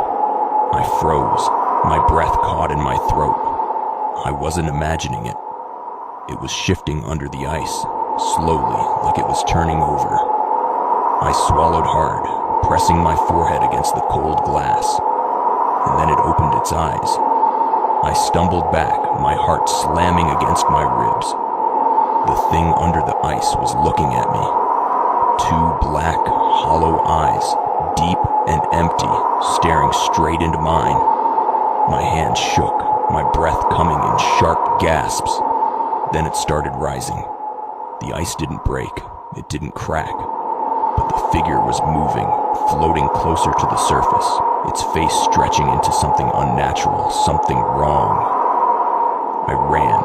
I froze, my breath caught in my throat. I wasn't imagining it. It was shifting under the ice, slowly, like it was turning over. I swallowed hard, pressing my forehead against the cold glass. And then it opened its eyes. I stumbled back, my heart slamming against my ribs. The thing under the ice was looking at me. 2 black, hollow eyes, deep and empty, staring straight into mine. My hands shook, my breath coming in sharp gasps. Then it started rising. The ice didn't break, it didn't crack, but the figure was moving, floating closer to the surface, its face stretching into something unnatural, something wrong. I ran.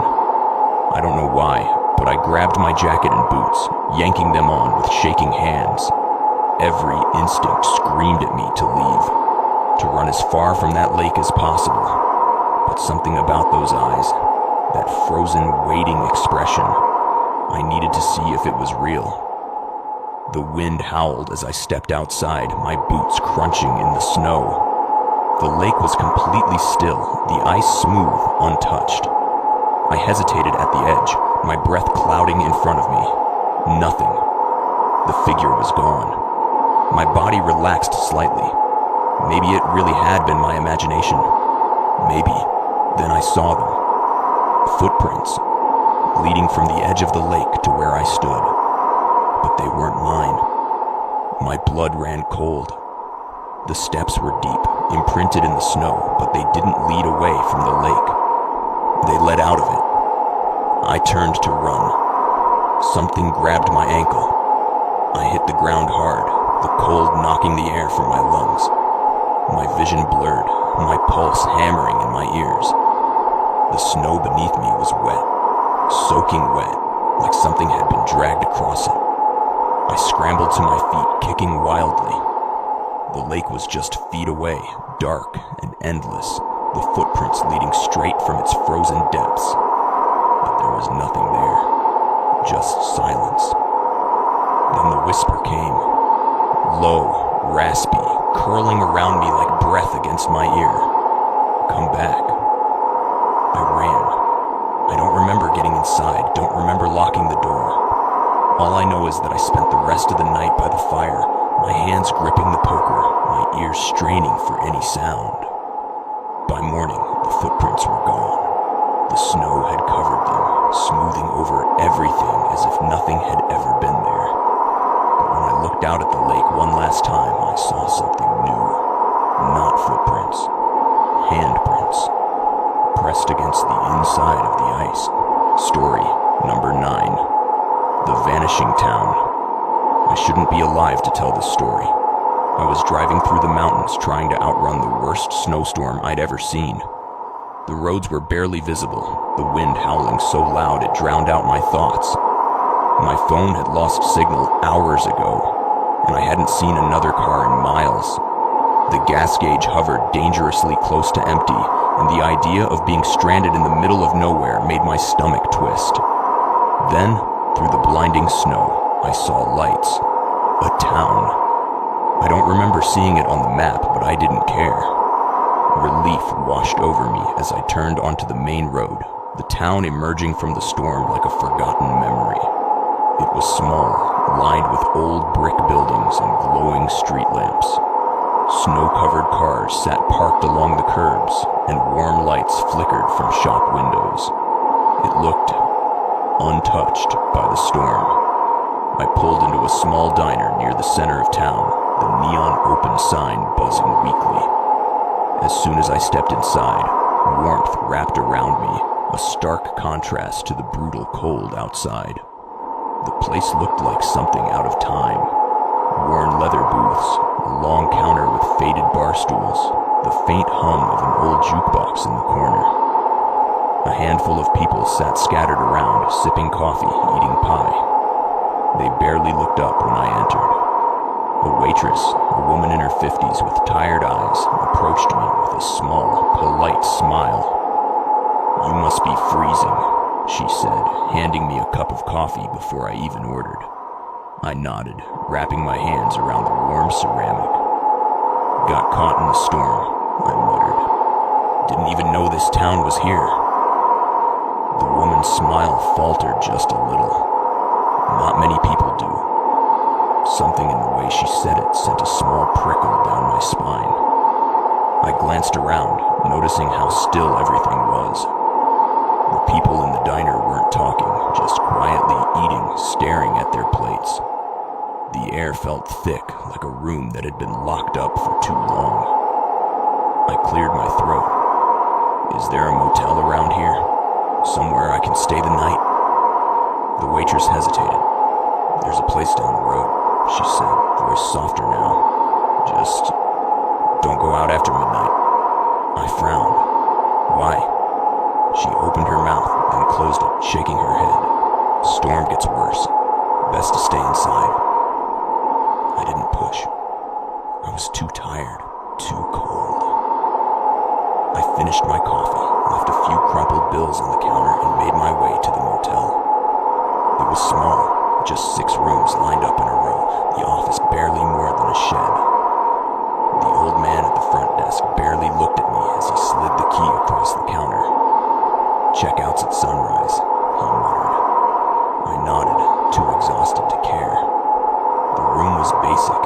I don't know why, but I grabbed my jacket and boots, yanking them on with shaking hands. Every instinct screamed at me to leave, to run as far from that lake as possible. But something about those eyes, that frozen, waiting expression, I needed to see if it was real. The wind howled as I stepped outside, my boots crunching in the snow. The lake was completely still, the ice smooth, untouched. I hesitated at the edge, my breath clouding in front of me. Nothing. The figure was gone. My body relaxed slightly. Maybe it really had been my imagination. Maybe. Then I saw them. Footprints, leading from the edge of the lake to where I stood. But they weren't mine. My blood ran cold. The steps were deep, imprinted in the snow, but they didn't lead away from the lake. They led out of it. I turned to run. Something grabbed my ankle. I hit the ground hard, the cold knocking the air from my lungs. My vision blurred, my pulse hammering in my ears. The snow beneath me was wet, soaking wet, like something had been dragged across it. I scrambled to my feet, kicking wildly. The lake was just feet away, dark and endless, the footprints leading straight from its frozen depths. But there was nothing there, just silence. Then the whisper came, low, raspy, curling around me like breath against my ear. Come back. I ran. I don't remember getting inside, don't remember locking the door. All I know is that I spent the rest of the night by the fire, my hands gripping the poker, my ears straining for any sound. By morning, the footprints were gone. The snow had covered them, smoothing over everything as if nothing had ever been there. But when I looked out at the lake one last time, I saw something new. Not footprints, handprints, pressed against the inside of the ice. Story number 9. The Vanishing Town. I shouldn't be alive to tell this story. I was driving through the mountains trying to outrun the worst snowstorm I'd ever seen. The roads were barely visible, the wind howling so loud it drowned out my thoughts. My phone had lost signal hours ago, and I hadn't seen another car in miles. The gas gauge hovered dangerously close to empty, and the idea of being stranded in the middle of nowhere made my stomach twist. Then, through the blinding snow, I saw lights. A town. I don't remember seeing it on the map, but I didn't care. Relief washed over me as I turned onto the main road, the town emerging from the storm like a forgotten memory. It was small, lined with old brick buildings and glowing street lamps. Snow-covered cars sat parked along the curbs, and warm lights flickered from shop windows. It looked untouched by the storm. I pulled into a small diner near the center of town, the neon open sign buzzing weakly. As soon as I stepped inside, warmth wrapped around me, a stark contrast to the brutal cold outside. The place looked like something out of time. Worn leather booths, a long counter with faded bar stools, the faint hum of an old jukebox in the corner. A handful of people sat scattered around, sipping coffee, eating pie. They barely looked up when I entered. A waitress, a woman in her 50s with tired eyes, approached me with a small, polite smile. "You must be freezing," she said, handing me a cup of coffee before I even ordered. I nodded, wrapping my hands around the warm ceramic. "Got caught in the storm," I muttered. "Didn't even know this town was here." The woman's smile faltered just a little. Not many people do. Something in the way she said it sent a small prickle down my spine. I glanced around, noticing how still everything was. The people in the diner weren't talking, just quietly eating, staring at their plates. The air felt thick, like a room that had been locked up for too long. I cleared my throat. "Is there a motel around here? Somewhere I can stay the night?" The waitress hesitated. "There's a place down the road," she said, voice softer now. "Just don't go out after midnight." I frowned. "Why?" She opened her mouth, then closed it, shaking her head. "Storm gets worse. Best to stay inside." I didn't push. I was too tired, too cold. I finished my coffee, left a few crumpled bills on the counter, and made my way to the motel. It was small, just 6 rooms lined up in a row, the office barely more than a shed. The old man at the front desk barely looked at me as he slid the key across the counter. "Checkouts at sunrise," he muttered. I nodded, too exhausted to care. The room was basic.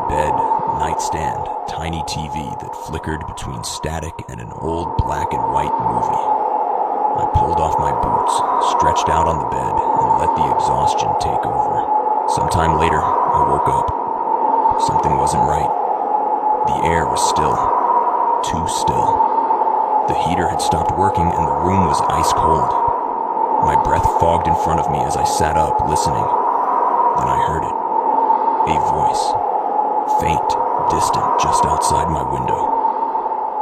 Bed, nightstand, tiny TV that flickered between static and an old black and white movie. I pulled off my boots, stretched out on the bed, and let the exhaustion take over. Sometime later, I woke up. Something wasn't right. The air was still. Too still. The heater had stopped working and the room was ice cold. My breath fogged in front of me as I sat up, listening. Then I heard it. A voice. Faint, distant, just outside my window.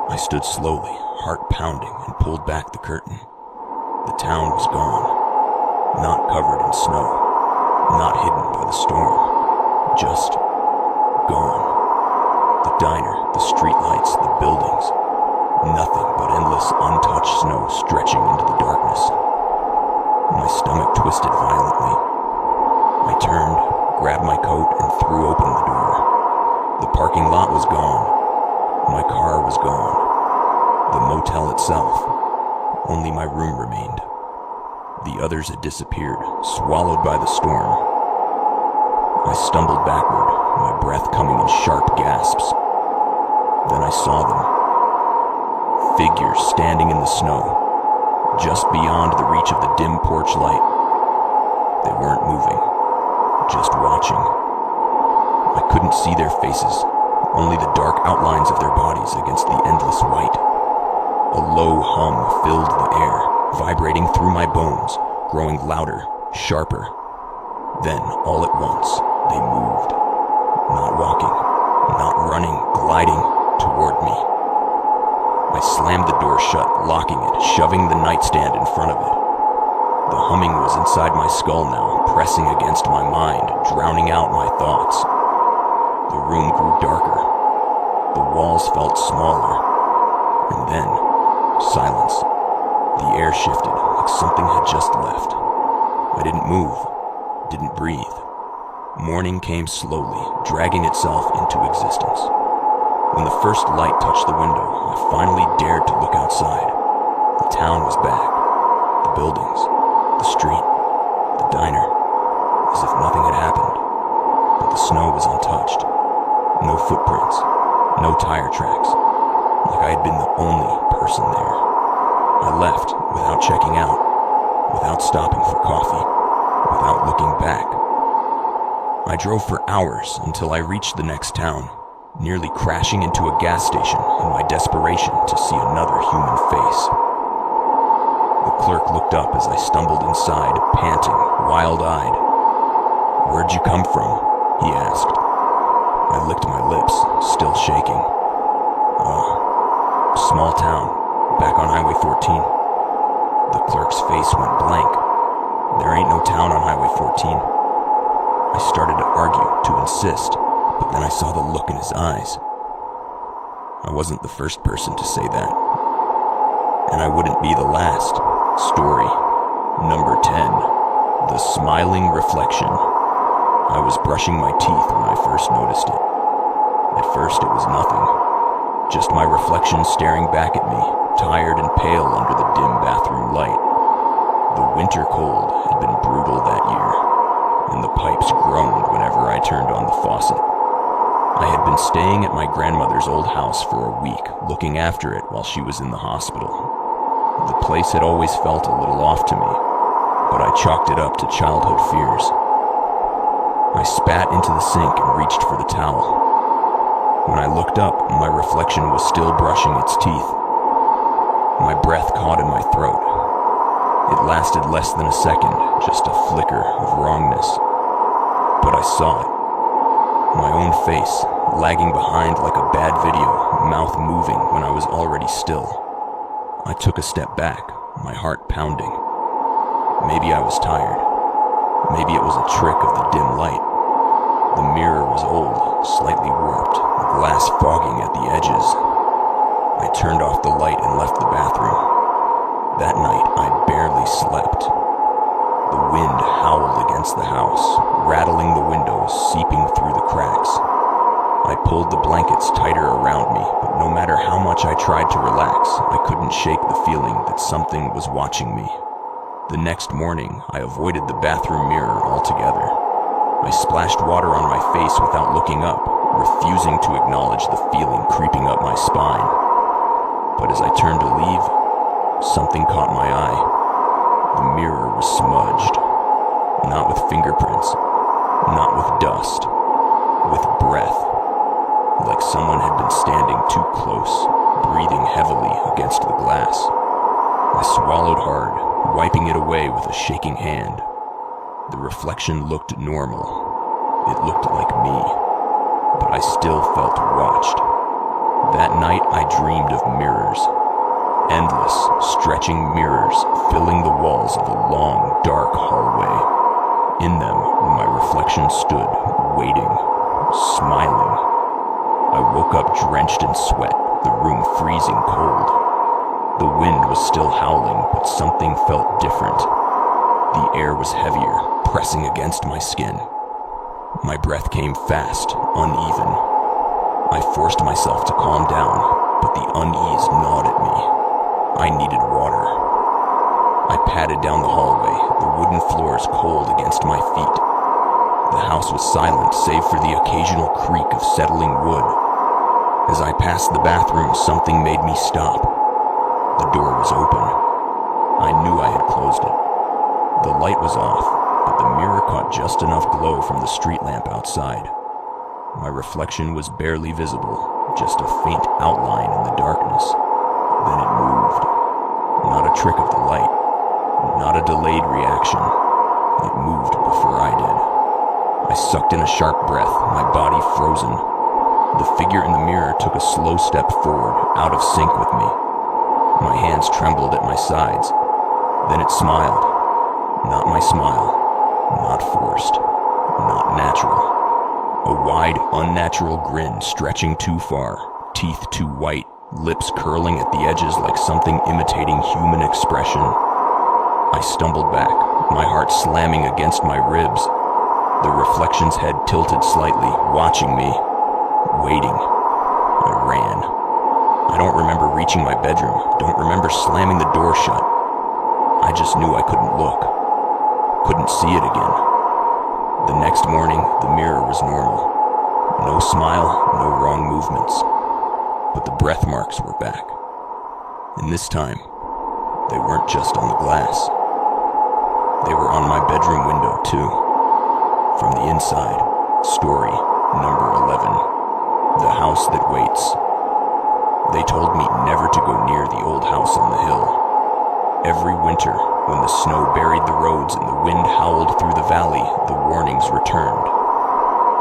I stood slowly, heart pounding, and pulled back the curtain. The town was gone. Not covered in snow. Not hidden by the storm. Just gone. The diner, the streetlights, the buildings. Nothing but endless, untouched snow stretching into the darkness. My stomach twisted violently. I turned, grabbed my coat, and threw open the door. The parking lot was gone. My car was gone. The motel itself. Only my room remained. The others had disappeared, swallowed by the storm. I stumbled backward, my breath coming in sharp gasps. Then I saw them. Figures standing in the snow, just beyond the reach of the dim porch light. They weren't moving, just watching. I couldn't see their faces, only the dark outlines of their bodies against the endless white. A low hum filled the air, vibrating through my bones, growing louder, sharper. Then, all at once, they moved. Not walking, not running, gliding toward me. I slammed the door shut, locking it, shoving the nightstand in front of it. The humming was inside my skull now, pressing against my mind, drowning out my thoughts. The room grew darker. The walls felt smaller. And then, silence. The air shifted, like something had just left. I didn't move, didn't breathe. Morning came slowly, dragging itself into existence. When the first light touched the window, I finally dared to look outside. The town was back. The buildings, the street, the diner, as if nothing had happened. But the snow was untouched. No footprints, no tire tracks, like I had been the only person there. I left without checking out, without stopping for coffee, without looking back. I drove for hours until I reached the next town, nearly crashing into a gas station in my desperation to see another human face. The clerk looked up as I stumbled inside, panting, wild-eyed. "Where'd you come from?" he asked. I licked my lips, still shaking. Small town, back on Highway 14. The clerk's face went blank. "There ain't no town on Highway 14. I started to argue, to insist, but then I saw the look in his eyes. I wasn't the first person to say that. And I wouldn't be the last. Story number 10. The Smiling Reflection. I was brushing my teeth when I first noticed it. At first it was nothing. Just my reflection staring back at me, tired and pale under the dim bathroom light. The winter cold had been brutal that year, and the pipes groaned whenever I turned on the faucet. I had been staying at my grandmother's old house for a week, looking after it while she was in the hospital. The place had always felt a little off to me, but I chalked it up to childhood fears. I spat into the sink and reached for the towel. When I looked up, my reflection was still brushing its teeth. My breath caught in my throat. It lasted less than a second, just a flicker of wrongness. But I saw it. My own face, lagging behind like a bad video, mouth moving when I was already still. I took a step back, my heart pounding. Maybe I was tired. Maybe it was a trick of the dim light. The mirror was old, slightly warped, the glass fogging at the edges. I turned off the light and left the bathroom. That night, I barely slept. The wind howled against the house, rattling the windows, seeping through the cracks. I pulled the blankets tighter around me, but no matter how much I tried to relax, I couldn't shake the feeling that something was watching me. The next morning, I avoided the bathroom mirror altogether. I splashed water on my face without looking up, refusing to acknowledge the feeling creeping up my spine. But as I turned to leave, something caught my eye. The mirror was smudged. Not with fingerprints, not with dust, with breath. Like someone had been standing too close, breathing heavily against the glass. I swallowed hard, wiping it away with a shaking hand. The reflection looked normal. It looked like me, but I still felt watched. That night I dreamed of mirrors. Endless, stretching mirrors filling the walls of a long, dark hallway. In them, my reflection stood, waiting, smiling. I woke up drenched in sweat, the room freezing cold. The wind was still howling, but something felt different. The air was heavier, pressing against my skin. My breath came fast, uneven. I forced myself to calm down, but the unease gnawed at me. I needed water. I padded down the hallway, the wooden floors cold against my feet. The house was silent, save for the occasional creak of settling wood. As I passed the bathroom, something made me stop. The door was open. I knew I had closed it. The light was off, but the mirror caught just enough glow from the street lamp outside. My reflection was barely visible, just a faint outline in the darkness. Then it moved. Not a trick of the light, not a delayed reaction. It moved before I did. I sucked in a sharp breath, my body frozen. The figure in the mirror took a slow step forward, out of sync with me. My hands trembled at my sides. Then it smiled. Not my smile. Not forced. Not natural. A wide, unnatural grin stretching too far, teeth too white, lips curling at the edges like something imitating human expression. I stumbled back, my heart slamming against my ribs. The reflection's head tilted slightly, watching me, waiting. I ran. I don't remember reaching my bedroom, don't remember slamming the door shut. I just knew I couldn't look, couldn't see it again. The next morning, the mirror was normal. No smile, no wrong movements. But the breath marks were back. And this time, they weren't just on the glass. They were on my bedroom window, too. From the inside, story number 11, The House That Waits. They told me never to go near the old house on the hill. Every winter, when the snow buried the roads and the wind howled through the valley, the warnings returned.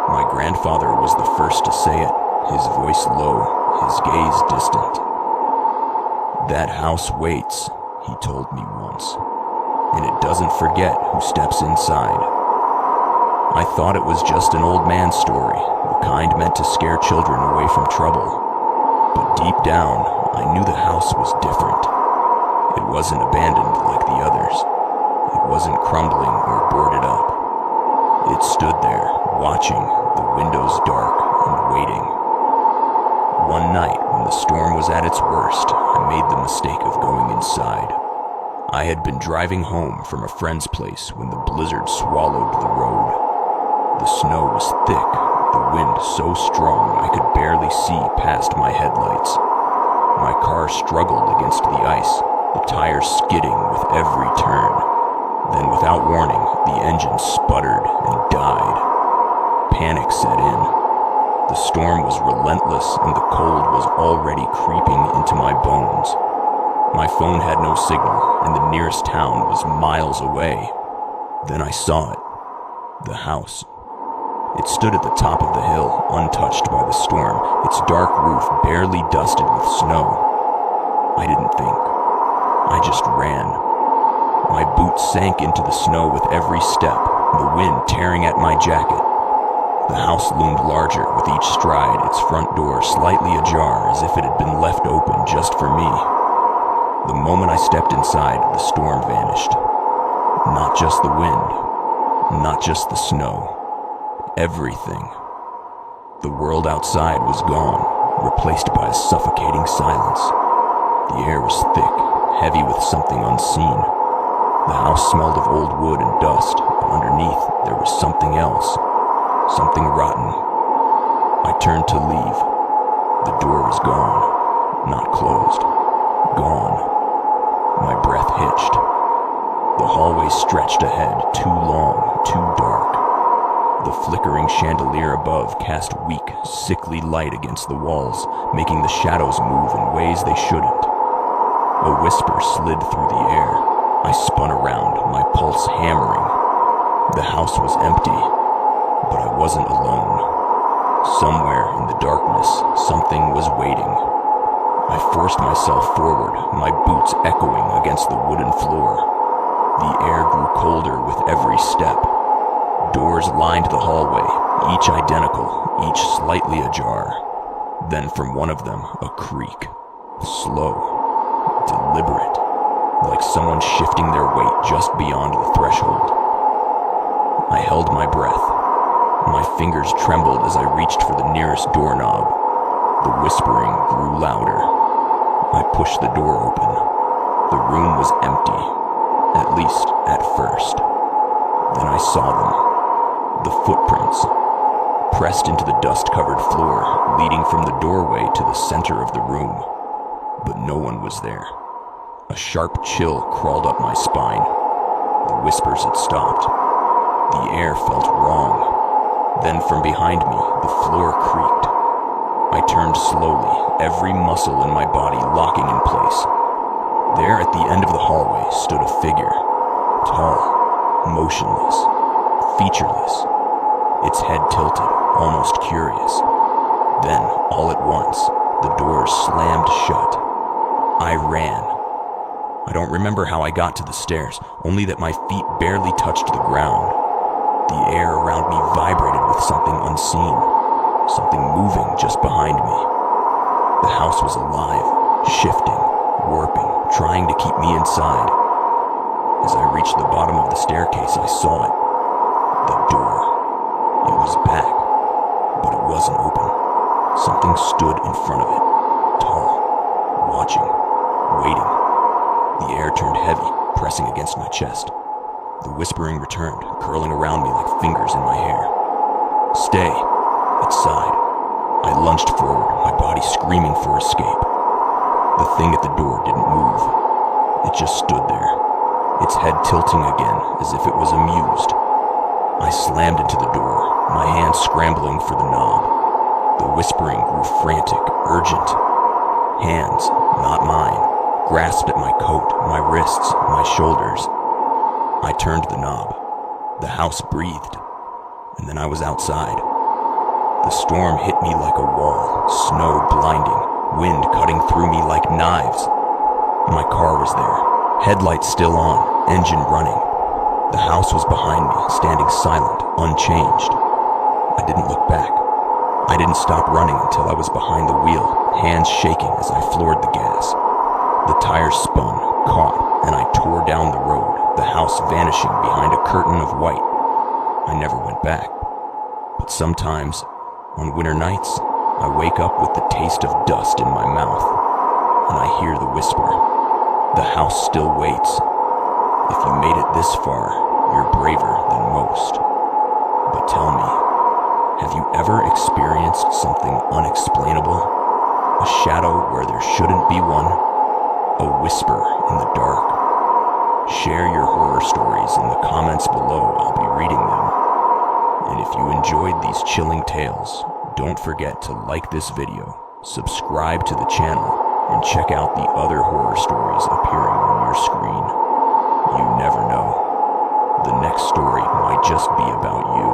My grandfather was the first to say it, his voice low, his gaze distant. That house waits, he told me once, and it doesn't forget who steps inside. I thought it was just an old man's story, the kind meant to scare children away from trouble. But deep down, I knew the house was different. It wasn't abandoned like the others. It wasn't crumbling or boarded up. It stood there, watching, the windows dark and waiting. One night, when the storm was at its worst, I made the mistake of going inside. I had been driving home from a friend's place when the blizzard swallowed the road. The snow was thick, the wind so strong I could barely see past my headlights. My car struggled against the ice, the tires skidding with every turn. Then, without warning, the engine sputtered and died. Panic set in. The storm was relentless and the cold was already creeping into my bones. My phone had no signal and the nearest town was miles away. Then I saw it. The house. It stood at the top of the hill, untouched by the storm, its dark roof barely dusted with snow. I didn't think. I just ran. My boots sank into the snow with every step, the wind tearing at my jacket. The house loomed larger with each stride, its front door slightly ajar as if it had been left open just for me. The moment I stepped inside, the storm vanished. Not just the wind, not just the snow. Everything. The world outside was gone, replaced by a suffocating silence. The air was thick, heavy with something unseen. The house smelled of old wood and dust, but underneath there was something else. Something rotten. I turned to leave. The door was gone. Not closed. Gone. My breath hitched. The hallway stretched ahead, too long, too dark. The flickering chandelier above cast weak, sickly light against the walls, making the shadows move in ways they shouldn't. A whisper slid through the air. I spun around, my pulse hammering. The house was empty, but I wasn't alone. Somewhere in the darkness, something was waiting. I forced myself forward, my boots echoing against the wooden floor. The air grew colder with every step. Doors lined the hallway, each identical, each slightly ajar. Then from one of them, a creak. Slow, deliberate, like someone shifting their weight just beyond the threshold. I held my breath. My fingers trembled as I reached for the nearest doorknob. The whispering grew louder. I pushed the door open. The room was empty, at least at first. Then I saw them. The footprints, pressed into the dust-covered floor, leading from the doorway to the center of the room. But no one was there. A sharp chill crawled up my spine. The whispers had stopped. The air felt wrong. Then from behind me, the floor creaked. I turned slowly, every muscle in my body locking in place. There at the end of the hallway stood a figure, tall, motionless, featureless, its head tilted, almost curious. Then, all at once, the doors slammed shut. I ran. I don't remember how I got to the stairs, only that my feet barely touched the ground. The air around me vibrated with something unseen, something moving just behind me. The house was alive, shifting, warping, trying to keep me inside. As I reached the bottom of the staircase, I saw it. The door. It was back, but it wasn't open. Something stood in front of it, tall, watching, waiting. The air turned heavy, pressing against my chest. The whispering returned, curling around me like fingers in my hair. Stay, it sighed. I lunged forward, my body screaming for escape. The thing at the door didn't move. It just stood there, its head tilting again as if it was amused. I slammed into the door, my hands scrambling for the knob. The whispering grew frantic, urgent. Hands, not mine, grasped at my coat, my wrists, my shoulders. I turned the knob. The house breathed, and then I was outside. The storm hit me like a wall, snow blinding, wind cutting through me like knives. My car was there, headlights still on, engine running. The house was behind me, standing silent, unchanged. I didn't look back. I didn't stop running until I was behind the wheel, hands shaking as I floored the gas. The tires spun, caught, and I tore down the road, the house vanishing behind a curtain of white. I never went back. But sometimes, on winter nights, I wake up with the taste of dust in my mouth, and I hear the whisper. The house still waits. If you made it this far, you're braver than most. But tell me, have you ever experienced something unexplainable? A shadow where there shouldn't be one? A whisper in the dark? Share your horror stories in the comments below. I'll be reading them. And if you enjoyed these chilling tales, don't forget to like this video, subscribe to the channel, and check out the other horror stories appearing on your screen. You never know. The next story might just be about you.